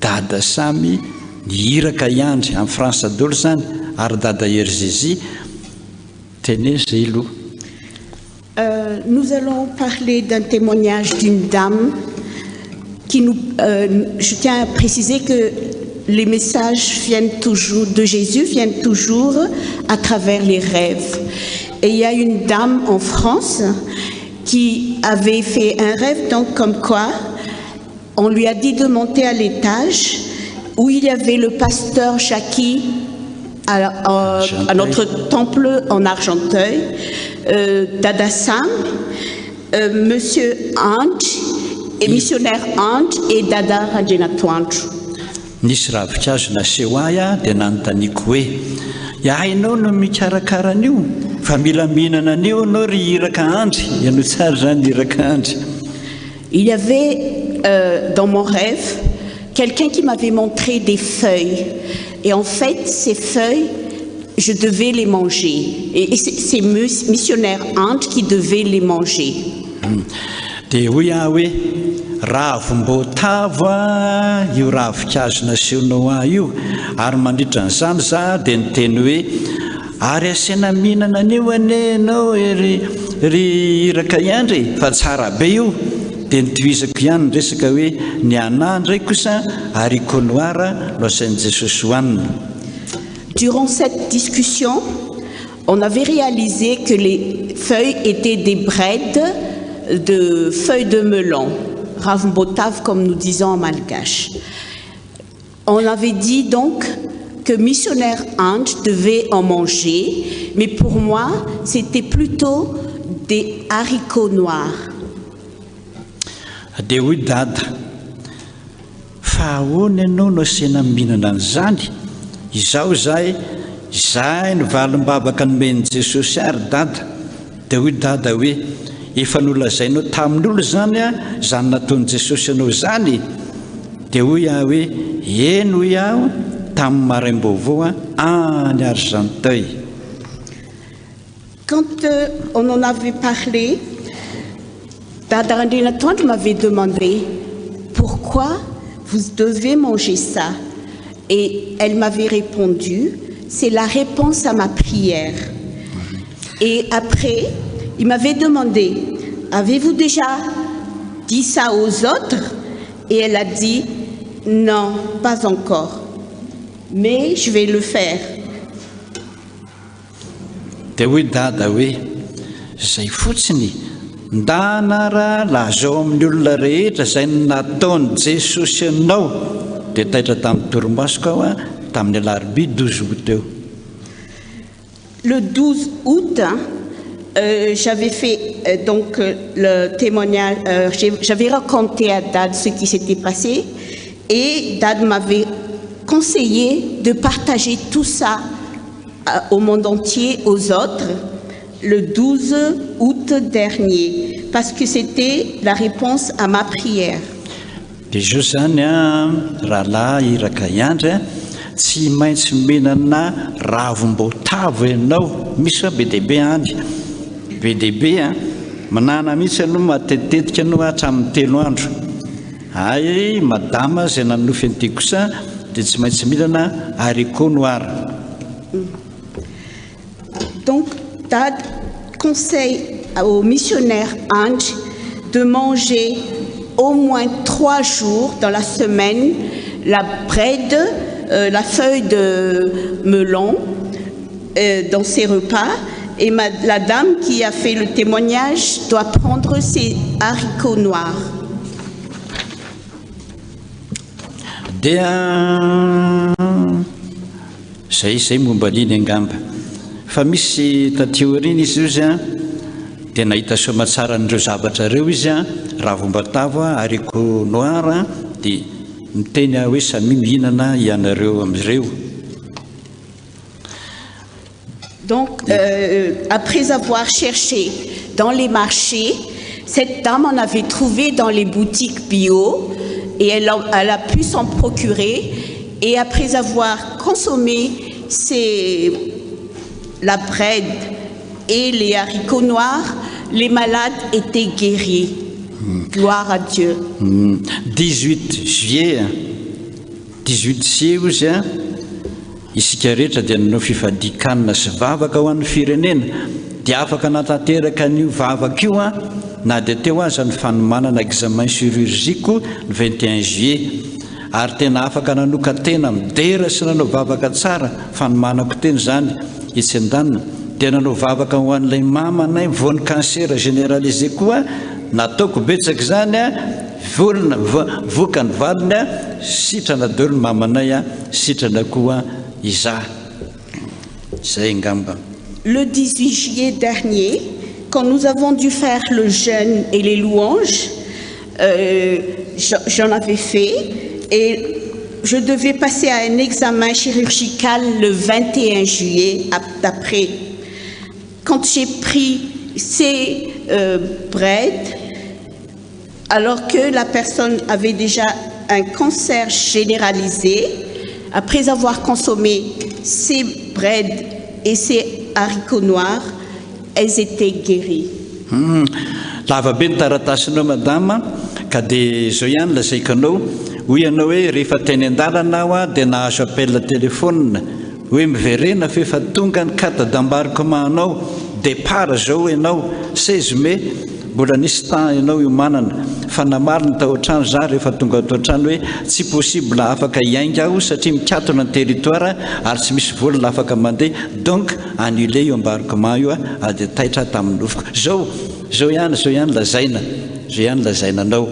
dada Samy nihiraka iandry amin'ny France daholo zany ary dada Erzézy tenez zelo. Nous allons parler d'un témoignage d'une dame qui nous. Je tiens à préciser que les messages de Jésus viennent toujours à travers les rêves. Et il y a une dame en France qui avait fait un rêve, donc comme quoi on lui a dit de monter à l'étage où il y avait le pasteur Jackie à notre temple en Argenteuil, Dada Sam, Monsieur Ange, et missionnaire Ange et Dada Rangenatuanjo. Nisy ravikazo naseho ahy dia nanontaniako hoe iainao no mikarakara an'io fa mila mihinana an'io anao ry hiraka andry ianao tsara zany hiraka andry. Il y avait dans mon rêve quelqu'un qui m'avait montré des feuilles et en fait ces feuilles je devais les manger et c'est missionnaire Ange qui devait les manger. Dia hoy aho hoe ravim-boatavo io ravikazo nasehonao ahy io ary mandritra n'izany za dia niteny hoe ary asiana mihinana an'io anie ianao ry hiraka iandry fa tsara be io. Dia nitovizako ihany ny resaka hoe ny anahy ndray kosa ary ikonoara no asain'i Jesosy hohanina. Durant cette discussion, on avait réalisé que les feuilles étaient des braides de feuilles de melon, ravmbotav comme nous disons en malgache. On avait dit donc que missionnaire Ange devait en manger, mais pour moi, c'était plutôt des haricots noirs. Dia hoy dada fa ahoana ianao no asiana mihinana an'izany izaho zahay ny valimbavaka nomeny Jesosy ary dada dia hoy dada hoe efa nolazainao tamin'olo zany a zany nataon'i Jesosy ianao zany dia hoy aho hoe eny hoy aho tamin'ny maraim-baovao any Argenteuil. Quand on en avait parlé, Dada Randina Tante m'avait demandé pourquoi vous devez manger ça. Et elle m'avait répondu, c'est la réponse à ma prière. Et après, il m'avait demandé, avez-vous déjà dit ça aux autres? Et elle a dit, non, pas encore, mais je vais le faire. Dia hoe dada hoe zay fotsiny ndanara lazao amin'ny olona rehetra zay nataon'i Jesosy anao dia taitra tamin'ny torimasoko aho tamin'ny alarobia 12 août eo. Le 12 août, j'avais fait donc le témoignage, j'avais raconté à Dad ce qui s'était passé et Dad m'avait conseillé de partager tout ça au monde entier, aux autres, le 12 août dernier, parce que c'était la réponse à ma prière. Dia zao zany rahalahy iraka iandry tsy maintsy menana ravim-boatavo ianao misy be dehibe any be dehibe manana mihitsy ianao matetetika ianao hatramin'ny 3 andro. Ay madama zay nanofy an'ity kosa dia tsy maintsy mihinana haricots noirs. Donc, Dad conseille aux missionnaires Ange de manger au moins 3 jours dans la semaine la bread, la feuille de melon dans ses repas. Et la dame qui a fait le témoignage doit prendre ses haricots noirs. Dia zay momba liny angamba fa misy taty aoriana izy io zay dia nahita soamatsara n'ireo zavatra ireo izy ravim-batavo haricots noirs dia miteny hoe samy mihinana ianareo amin'ireo. Donc, après avoir cherché dans les marchés, cette dame en avait trouvé dans les boutiques bio et elle a pu s'en procurer. Et après avoir consommé la bread et les haricots noirs, les malades étaient guéris. Gloire à Dieu. 18 juillet izy isika rehetra dia nanao fifadikanana sy vavaka ho an'ny firenena dia afaka natateraka an'io vavaka io na dia teo aza ny fanomanana examen chirurgique ny 21 juillet ary tena afaka nanoka tena midera sy nanao vavaka tsara fanomanako teny zany itsy an-danina dia nanao vavaka ho an'ilay mamanay voan'ny cancer généralisé koa nataoko betsaka zany voka ny valiny sitrana daholo ny mamanay sitrana koa izaho zay ngamba. Le 18 juillet dernier, quand nous avons dû faire le jeûne et les louanges, j'en avais fait et je devais passer à un examen chirurgical le 21 juillet d'après. Quand j'ai pris ces bread, alors que la personne avait déjà un cancer généralisé, après avoir consommé ces bread et ces haricots noirs, elles étaient guéries. Lava be ny taratasinao madama ka dia zao ihany lazaiko anao hoy ianao hoe rehefa teny an-dalana aho dia nahazo appel telefôna hoe miverena fa efa tonga ny carte d'embarquement anao départ zao ianao 16 mai mbola nisy temps ianao io manana fa namarina tao an-trano za rehefa tonga atao an-trano hoe tsy possible afaka iainga aho satria mikatona ny territoire ary tsy misy volana afaka mandeha donc annulé io embarquement io ady taitra tamin'ny nofoko zao ihany lazainanao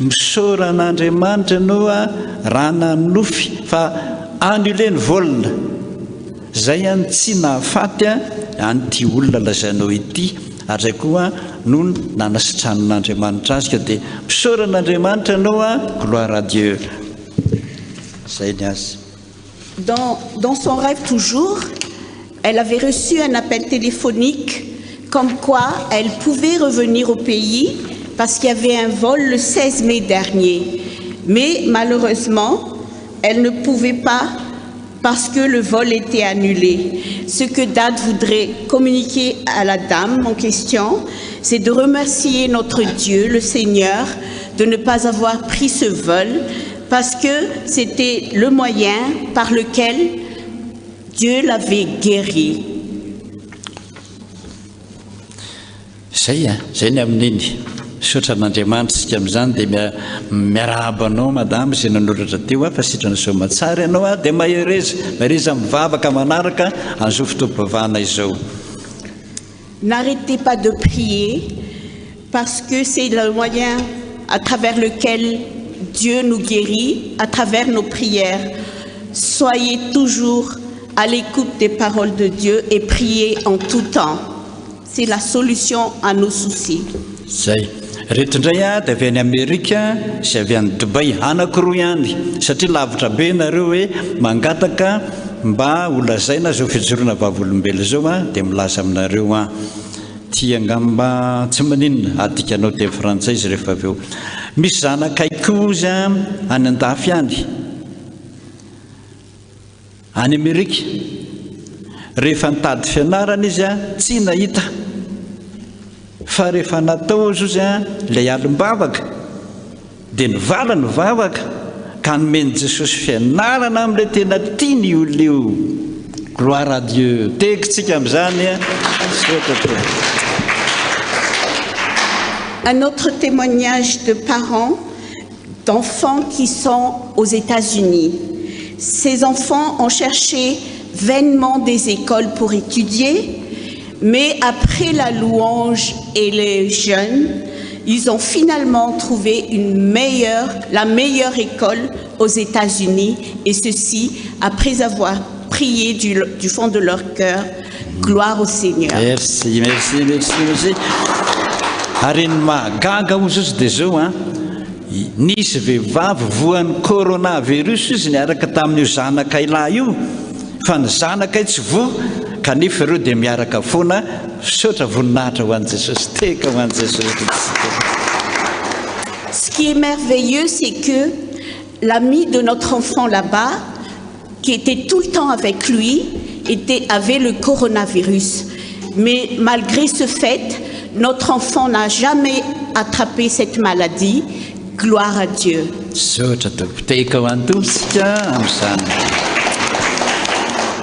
misoran'Andriamanitra ianao rana nofy fa annulé ny volana zay ihany tsy nahafaty an'ity olona lazainao ity ary zay koa no nanasitranon'Andriamanitra azy ka dia misoran'Andriamanitra ianao gloire à Dieu. Zay ny azy. Dans son rêve toujours, elle avait reçu un appel téléphonique comme quoi elle pouvait revenir au pays parce qu'il y avait un vol le 16 mai dernier. Mais malheureusement, elle ne pouvait pas parce que le vol était annulé. Ce que Dad voudrait communiquer à la dame en question, c'est de remercier notre Dieu, le Seigneur, de ne pas avoir pris ce vol parce que c'était le moyen par lequel Dieu l'avait guéri. Zay ny amin'iny sotran'Andriamanitra sika amin'izany dia miarahaba anao madame zay nanoratra teo fa sitrana somatsara ianao dia mahereza mivavaka manaraka an'izao fotoam-pivavahana izao. N'arrêtez pas de prier parce que c'est le moyen à travers lequel Dieu nous guérit, à travers nos prières. Soyez toujours à l'écoute des paroles de Dieu et priez en tout temps. C'est la solution à nos soucis. Zay. Reto indray dia avy any Amerika sy avy any Dubai anakiroa ihany satria lavitra be nareo hoe mangataka mba holazaina zao fijoroana vavolombelo zao dia milaza aminareo ty angamba tsy maninona adikanao teny frantsay izy rehefa avy eo. Misy zanakay koa izy any andafy any Amerika rehefa nitady fianarana izy tsy nahita fa rehefa natao izy ilay alim-bavaka dia nivala ny vavaka ka nomeny Jesosy fianarana amin'ilay tena tiany olona io. Gloire à Dieu. Tekitsika amin'izany Un autre témoignage de parents, d'enfants qui sont aux États-Unis. Ces enfants ont cherché vainement des écoles pour étudier, mais après la louange et les jeûnes, ils ont finalement trouvé la meilleure école aux États-Unis, et ceci après avoir prié du fond de leur cœur. Gloire au Seigneur. Merci. Ary ny mahagaga hozy izy dia zao nisy vehivavy voan'ny coronavirus izy niaraka tamin'io zanakay lahy io fa ny zanakay tsy vo kanefa ireo dia miaraka foana misaotra voninahitra ho an'i Jesosy. Teka ho an'i Jesosy. Ce qui est merveilleux, c'est que l'ami de notre enfant là-bas, qui était tout le temps avec lui, avait le coronavirus. Mais malgré ce fait, notre enfant n'a jamais attrapé cette maladie. Gloire à Dieu.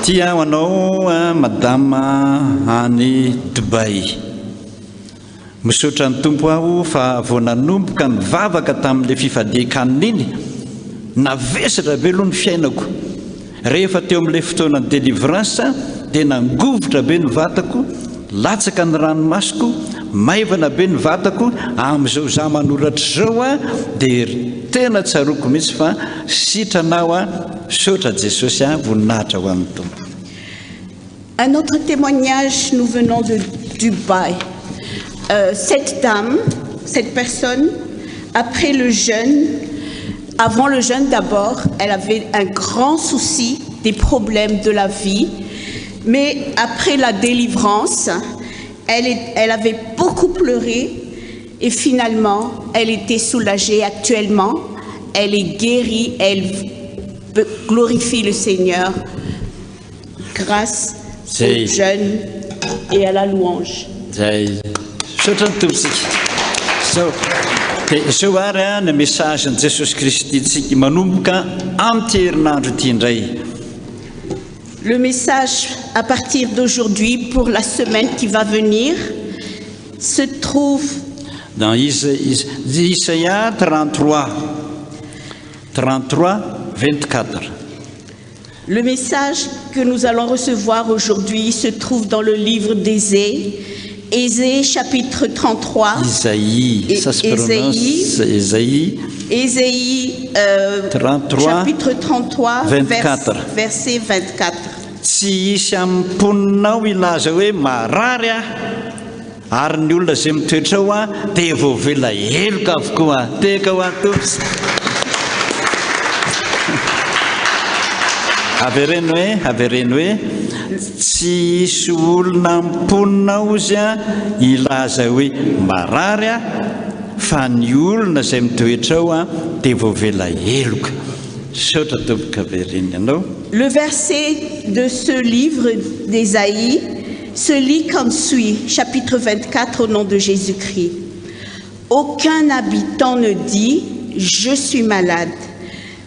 Tia ho anao madama any Dubai. Misaotra ny tompo aho fa vao nanomboka nivavaka tamin'ilay fifadian-kanina iny navesatra be aloha ny fiainako. Rehefa teo amin'ilay fotoana ny délivrance dia nangovotra be ny vatako, latsaka ny ranomasoko, maivana be ny vatako. Amin'izao za manoratra zao dia tena tsaroko mihitsy fa sitranao saotra Jesosy voninahitra ho amin'ny tompo. Un autre témoignage, nous venons de Dubaï. Cette dame, cette personne, après le jeûne, avant le jeûne d'abord, elle avait un grand souci, des problèmes de la vie. Mais après la délivrance, elle avait beaucoup pleuré et finalement, elle était soulagée. Actuellement, elle est guérie, elle glorifie le Seigneur grâce au jeûne et à la louange. Zao ary ny mesagen'i Jesosy Kristy tsika manomboka amin'ny herinandro ity indray. Le message à partir d'aujourd'hui pour la semaine qui va venir se trouve dans Isaïe 33, 24. Le message que nous allons recevoir aujourd'hui se trouve dans le livre d'Ésée, Ésée chapitre 33. Isaïe, ça se prononce Isaïe. Ésaïe 33, chapitre 33, 24. verset 24. Tsy hisy amin'ny mponinao ilaza hoe marary ary ny olona izay mitoetra ao dia voavela heloka avokoa. Teka ho ato. Avereny hoe tsy hisy olona mponinao izy ilaza hoe marary fa ny olona izay mitoetra ao dia voavela heloka. Saotra tomboka avereny ianao. Le verset de ce livre d'Ésaïe se lit comme suit, chapitre 24 au nom de Jésus-Christ. Aucun habitant ne dit « Je suis malade ».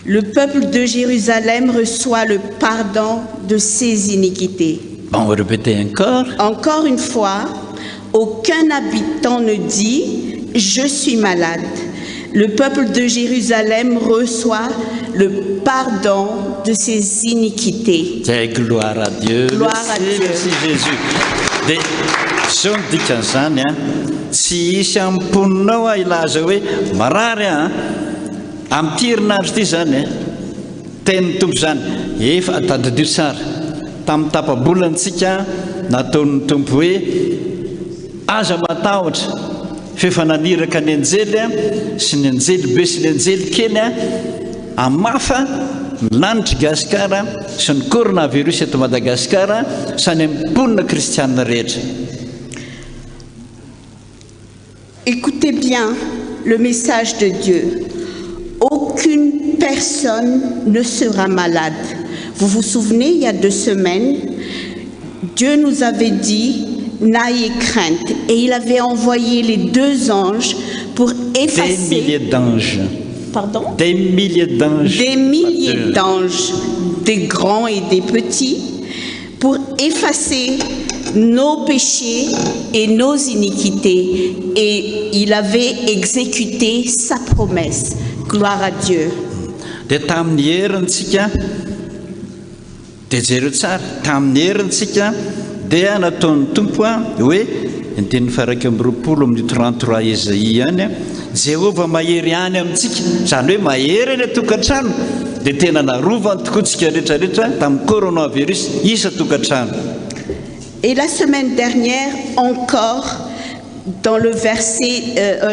Le peuple de Jérusalem reçoit le pardon de ses iniquités. On va répéter encore. Encore une fois, aucun habitant ne dit « Je suis malade ». Le peuple de Jérusalem reçoit le pardon de ses iniquités. Gloire à Dieu. Gloire à Dieu. Merci Jésus. Dia zao ny dikan'izany tsy hisy amin'ny mponinao ilaza hoe marary amin'ity herinandro ity zany tenin'ny tompo zany efa tadidiro tsara tamin'ny tapabolantsika nataon'ny tompo hoe aza matahotra fefa naniraka ny anjely sy ny anjely be sy ny anjely kely amafa ny lanitra gasikara sy ny coronavirus eto Madagasikara sany amin'ny mponina kristianina rehetra. Écoutez bien le message de Dieu. Aucune personne ne sera malade. Vous vous souvenez, il y a 2 semaines, Dieu nous avait dit « N'ayez crainte ». Et il avait envoyé les 2 anges pour effacer... Des milliers d'anges. Pardon? Des milliers d'anges. Des milliers d'anges, des grands et des petits, pour effacer nos péchés et nos iniquités. Et il avait exécuté sa promesse. Gloire à Dieu. Dia tamin'ny herintsika dia jereo tsara tamin'ny herintsika dia nataon'ny tompo hoe ny faraka amby 20 amin'ny 33 Esaïe any Jehova mahery any amintsika zany hoe mahery ny tokantrano dia tena narovany tokotsika rehetrarehetra tamin'ny coronavirus isa tokantrano. Et la semaine dernière encore, dans le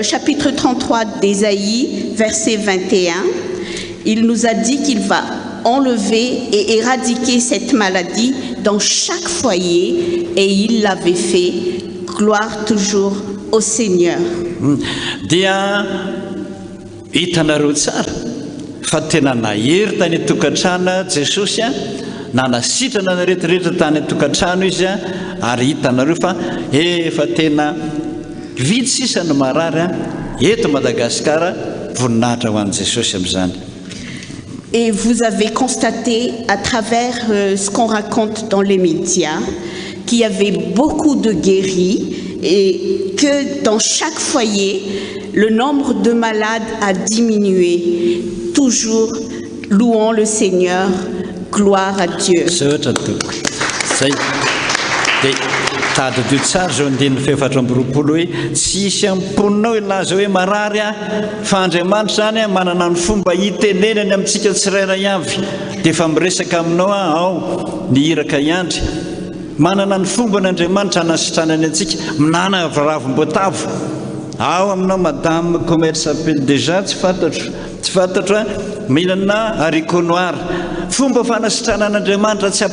chapitre 33 d'Ésaïe, verset 21, il nous a dit qu'il va enlever et éradiquer cette maladie dans chaque foyer, et il l'avait fait. Gloire toujours au Seigneur. Dia hitanareo tsara fa tena nahery tany tokantrano Jesosy nanasitrana na rehetrarehetra tany tokantrano izy ary hitanareo fa efa tena vitsy sisa ny marary eto Madagasikara voninahitra ho an'i Jesosy amin'izany. Et vous avez constaté à travers ce qu'on raconte dans les médias qu'il y avait beaucoup de guéris et que dans chaque foyer, le nombre de malades a diminué. Toujours louons le Seigneur, gloire à Dieu. Tadidio tsara zao andininy fefatra amby 20 hoe tsy hisy amponinao ilaza hoe marary fa Andriamanitra zany manana ny fomba hitenenany amintsika tsirairay avy dia efa miresaka aminao ao ny iraka iandry manana ny fomba n'Andriamanitra hanasitranany antsika minana ravim-boatavo ao aminao madame comment s'appelle déjà tsy fantatro mihinana haricot noir fomba fanasitranan'Andriamanitra tsy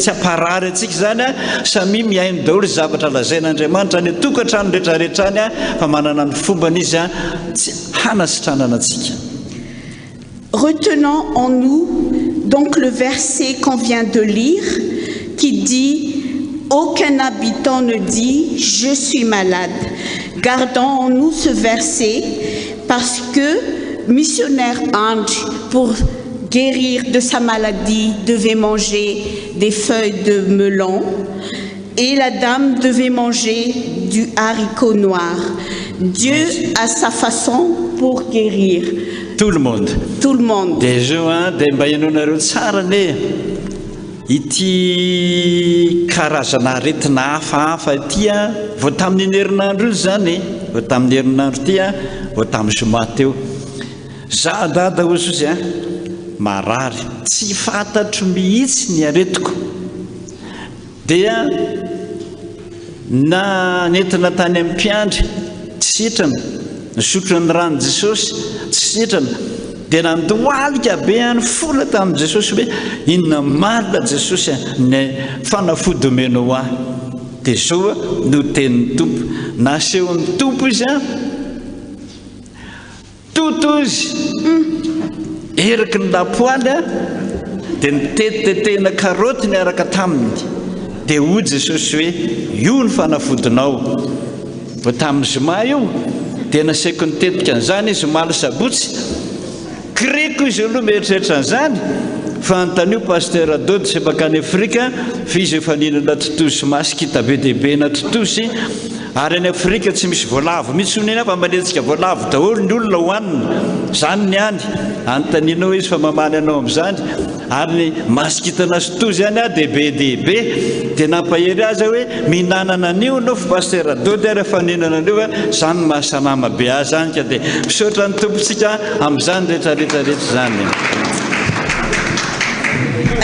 haparary atsika zany samy mihaino daholo zavatra lazain'Andriamanitra ny tokantrano rehetrarehetra any fa manana ny fombanizy tsy hanasitranana atsika. Retenons en nous donc le verset qu'on vient de lire qui dit « Aucun habitant ne dit « Je suis malade ». Gardons en nous ce verset parce que missionnaire Ange, pour guérir de sa maladie, devait manger des feuilles de melon et la dame devait manger du haricot noir. Dieu a sa façon pour guérir. Tout le monde. Tout le monde. Dia zao dia mba ianonareo tsara ne ity karazana aretina hafahafa ity vao tamin'ny herinandro io zany vao tamin'ny herinandro ity vao tamin'ny zoma teo za dada ozy izy marary tsy fantatro mihitsy ny aretiko dia na nentina tany amin'ny mpiandry tsy sitrana nisotro ny rano Jesosy tsy sitrana dia nandohalika be any fola tamin'i Jesosy hoe inona marina Jesosy ny fanafody omena ho ahy dia zao no tenin'ny tompo nasehon'ny tompo izy toto izy eriky ny lapoaly dia nitetetehina karoty niaraka taminy dia hoy Jesosy hoe io ny fanafodinao vao tamin'ny zoma io dia nasehiko nitetika an'izany izy omaly sabotsy kreko izy aloha mieritreritra an'izany fa antanio paster Dody sy bakany Afrika fizy efa ninana totozy masikita be dehibe na totozy ary any Afrika tsy misy voalavo mihitsy neny fa manetsika voalavo daholo ny olona hoanina zany ny any antaninao izy fa mamany anao amin'izany ary ny masikitana totozy any dia be dehibe dia nampahery azy hoe mihinanana an'io anao fa paster Dody ary efa ninana an'io zany mahasalama be azy zany ka dia misaotra ny tompontsika amin'izany rehetrarehetrarehetra zany.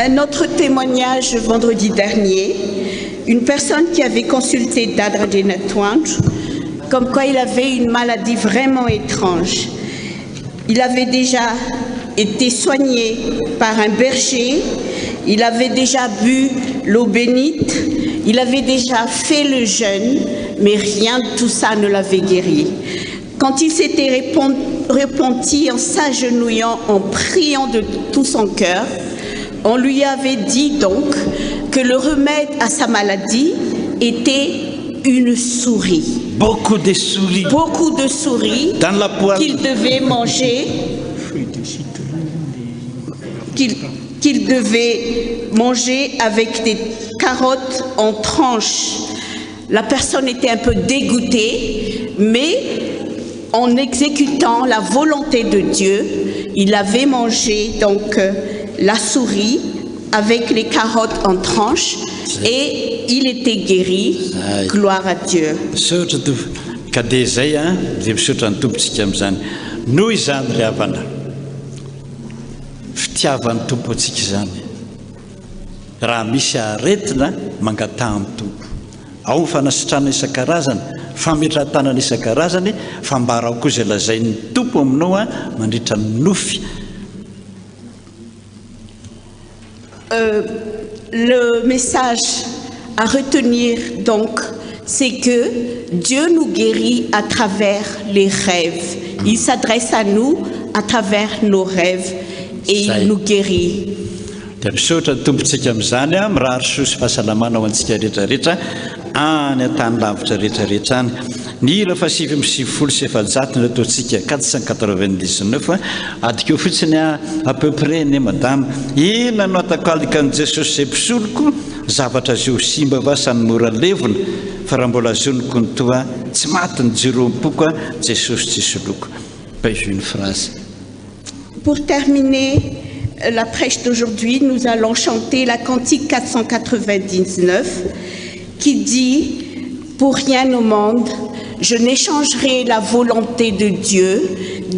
Un autre témoignage vendredi dernier, une personne qui avait consulté Dadra Denatouanj, comme quoi il avait une maladie vraiment étrange. Il avait déjà été soigné par un berger, il avait déjà bu l'eau bénite, il avait déjà fait le jeûne, mais rien de tout ça ne l'avait guéri. Quand il s'était repenti en s'agenouillant, en priant de tout son cœur, on lui avait dit donc que le remède à sa maladie était une souris. Beaucoup de souris. Beaucoup de souris dans la poêle qu'il devait manger. Qu'il devait manger avec des carottes en tranches. La personne était un peu dégoûtée, mais en exécutant la volonté de Dieu, il avait mangé donc la souris avec les carottes en tranches et il était guéri. Gloire à Dieu. Ka dia zay dia misaotra ny tompontsika amin'izany noho izany ry havana fitiavan'ny tompo antsika izany raha misy aretina mangataha amin'ny tompo ao ny fanasitrana isan-karazany fametrahantanana isan-karazany fa mbara ao koa izay lazain'ny tompo aminao mandritra ny nofy. Le message à retenir donc, c'est que Dieu nous guérit à travers les rêves. Il s'adresse à nous à travers nos rêves et il nous guérit. Dia misaotra ny tompontsika amin'izany mirary soa sy fahasalamana ho antsika rehetrarehetra any an-tany lavitra rehetrarehetra any. Ny hira fa 770 nataontsika 499 adikeo fotsiny à peu près ne madame inona no atakalika an' Jesosy izay mpisoloko zavatra zio simba va sany mora levona fa raha mbola zoniko ny toa tsy maty ny jirompoka Jesosy tsy soloko. Une phrase. Pour terminer la prêche d'aujourd'hui, nous allons chanter la cantique 499 qui dit « Pour rien au monde, je n'échangerai la volonté de Dieu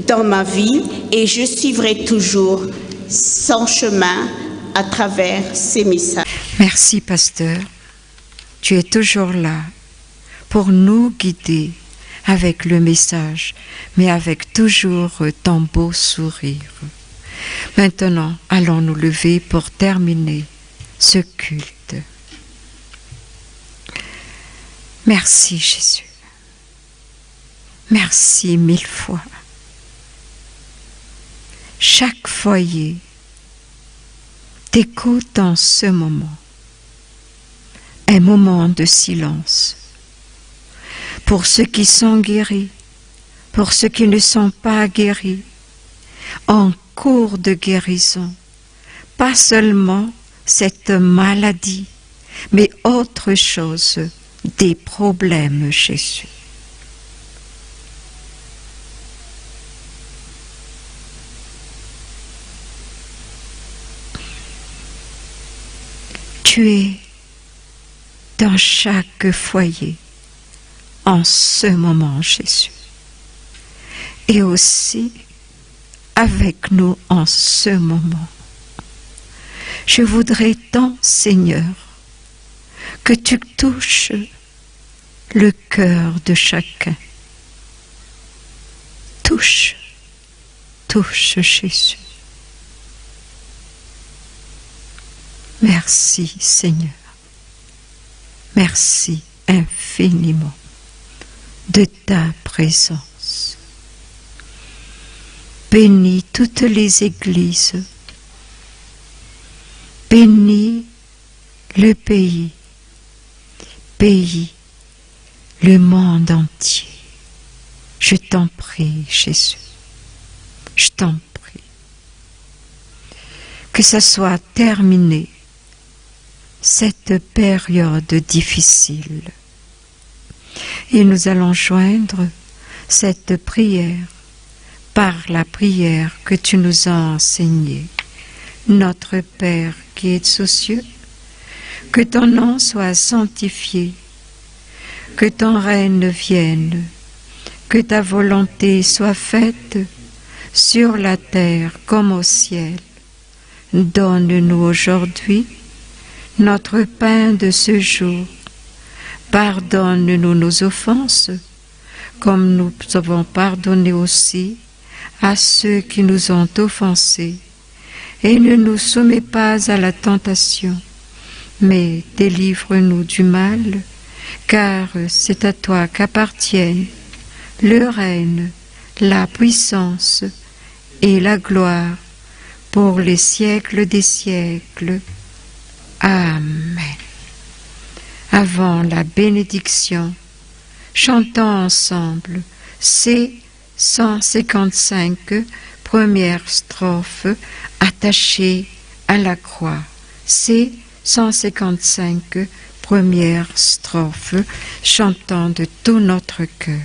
dans ma vie et je suivrai toujours son chemin à travers ses messages. » Merci, pasteur. Tu es toujours là pour nous guider avec le message, mais avec toujours ton beau sourire. Maintenant, allons nous lever pour terminer ce culte. Merci Jésus. Merci 1000 fois. Chaque foyer t'écoute en ce moment. Un moment de silence. Pour ceux qui sont guéris, pour ceux qui ne sont pas guéris, en cours de guérison, pas seulement cette maladie, mais autre chose, des problèmes, Jésus. Tu es dans chaque foyer en ce moment, Jésus, et aussi avec nous en ce moment. Je voudrais tant, Seigneur, que tu touches le cœur de chacun. Touche, touche Jésus. Merci Seigneur. Merci infiniment de ta présence. Bénis toutes les églises. Bénis le pays, le monde entier. Je t'en prie, Jésus. Je t'en prie. Que ça soit terminé, cette période difficile. Et nous allons joindre cette prière par la prière que tu nous as enseignée. Notre Père qui es aux cieux, que ton nom soit sanctifié, que ton règne vienne, que ta volonté soit faite sur la terre comme au ciel. Donne-nous aujourd'hui notre pain de ce jour. Pardonne-nous nos offenses, comme nous avons pardonné aussi à ceux qui nous ont offensés. Et ne nous soumets pas à la tentation, mais délivre-nous du mal, car c'est à toi qu'appartiennent le règne, la puissance et la gloire pour les siècles des siècles. Amen. Avant la bénédiction, chantons ensemble C155, première strophe, attachée à la croix. C155, première strophe, chantons de tout notre cœur.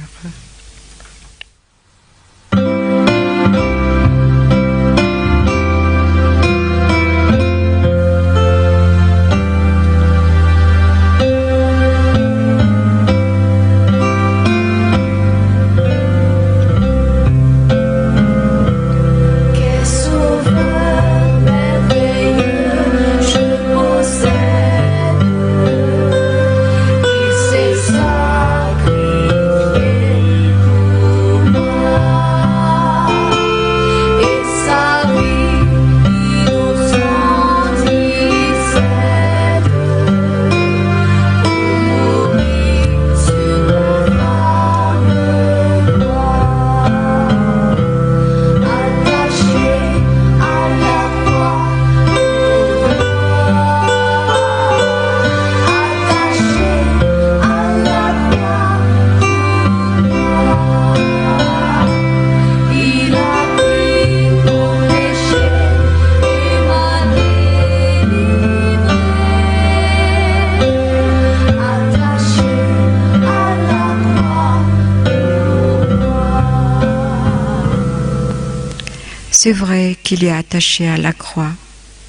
C'est vrai qu'il est attaché à la croix,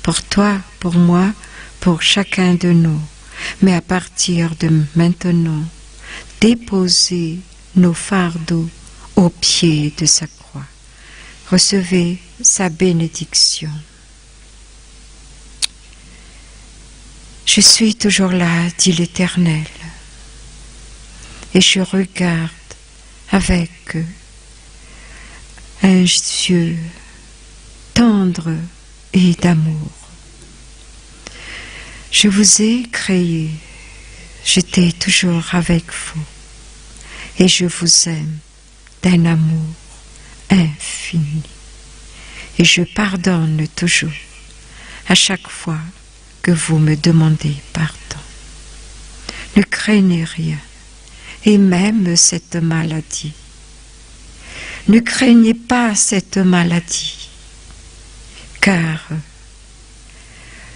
pour toi, pour moi, pour chacun de nous. Mais à partir de maintenant, déposez nos fardeaux au pied de sa croix. Recevez sa bénédiction. Je suis toujours là, dit l'Éternel, et je regarde avec un yeux tendre et d'amour. Je vous ai créé, j'étais toujours avec vous, et je vous aime d'un amour infini. Et je pardonne toujours, à chaque fois que vous me demandez pardon. Ne craignez rien, et même cette maladie. Ne craignez pas cette maladie, car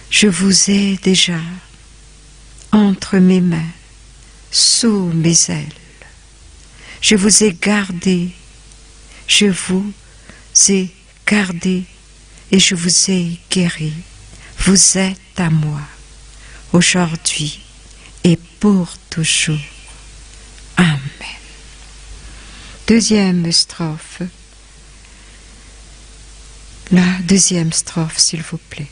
Je vous ai déjà entre mes mains, sous mes ailes. Je vous ai gardé, je vous ai gardé et je vous ai guéri. Vous êtes à moi, aujourd'hui et pour toujours. Amen. Deuxième strophe. La deuxième strophe, s'il vous plaît.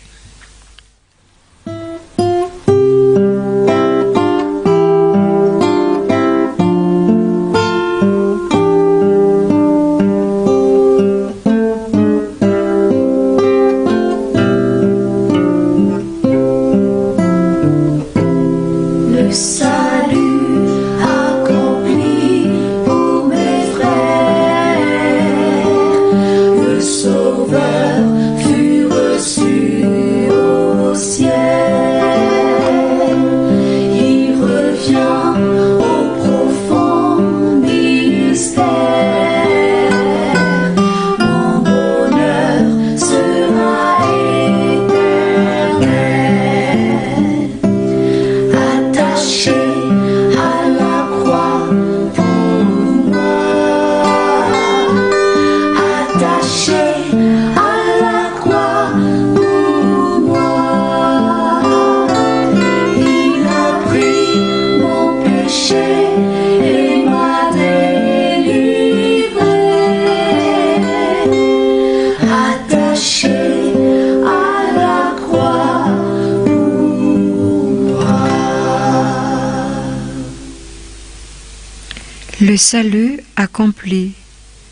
Le salut accompli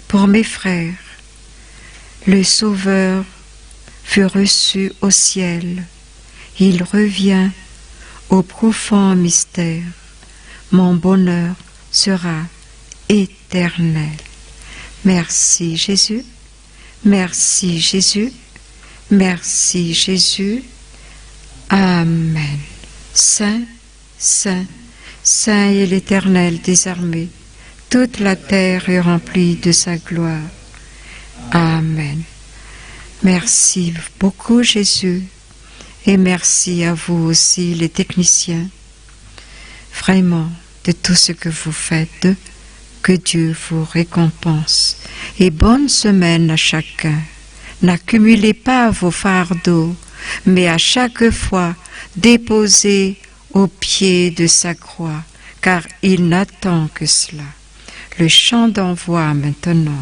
pour mes frères, le Sauveur fut reçu au ciel, il revient au profond mystère, mon bonheur sera éternel. Merci Jésus, merci Jésus, merci Jésus. Amen. Saint, Saint, Saint est l'Éternel des armées. Toute la terre est remplie de sa gloire. Amen. Merci beaucoup Jésus et merci à vous aussi les techniciens. Vraiment de tout ce que vous faites, que Dieu vous récompense. Et bonne semaine à chacun. N'accumulez pas vos fardeaux, mais à chaque fois déposez au pied de sa croix, car il n'attend que cela. Le chant d'envoi maintenant.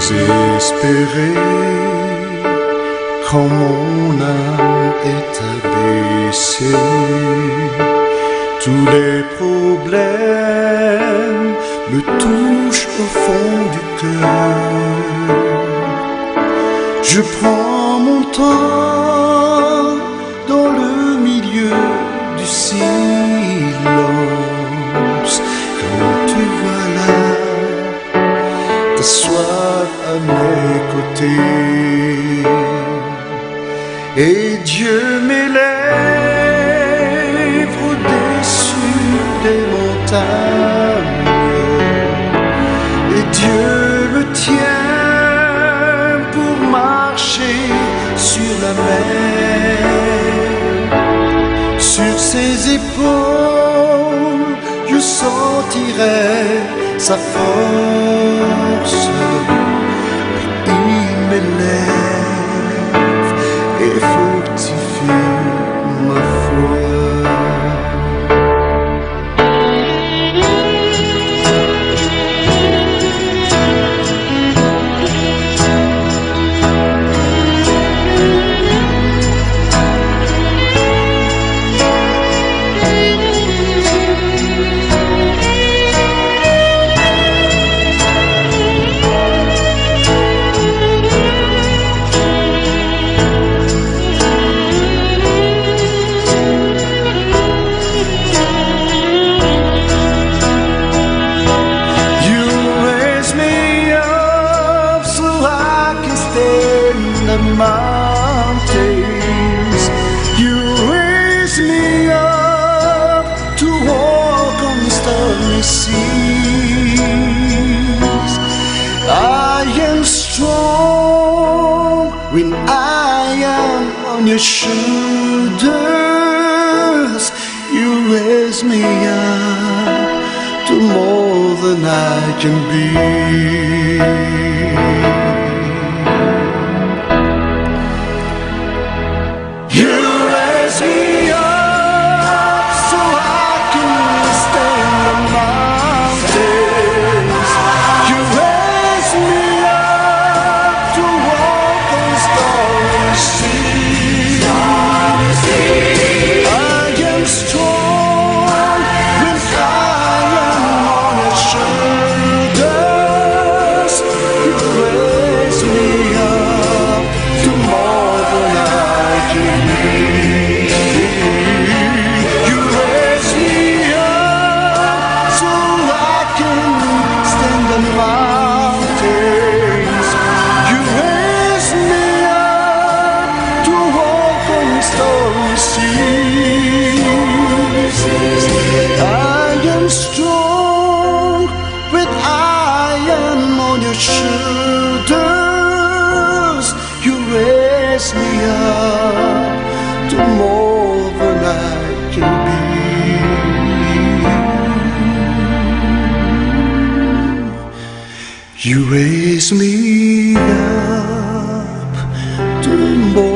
Désespéré, quand mon âme est abaissée, tous les problèmes me touchent au fond du cœur. Je prends mon temps dans le milieu du silence, quand tu vois là t'asseoir à mes côtés, et Dieu m'élève au-dessus des montagnes, et Dieu me tient pour marcher sur la mer. Sur ses épaules je sentirai sa force, il m'élève et fortifie the mountains. You raise me up to walk on stormy seas. I am strong when I am on your shoulders. You raise me up to more than I can be. You raise me up so I can stand the mountains. You raise me up to walk on stormy seas. I am strong when I am on your shoulders. You raise me up to more than I can be. You raise me up so I can stand the mountains. You raise me up to walk on stormy seas. I am strong when I am on your shoulders. You raise me up to more than I can be. You raise me up to more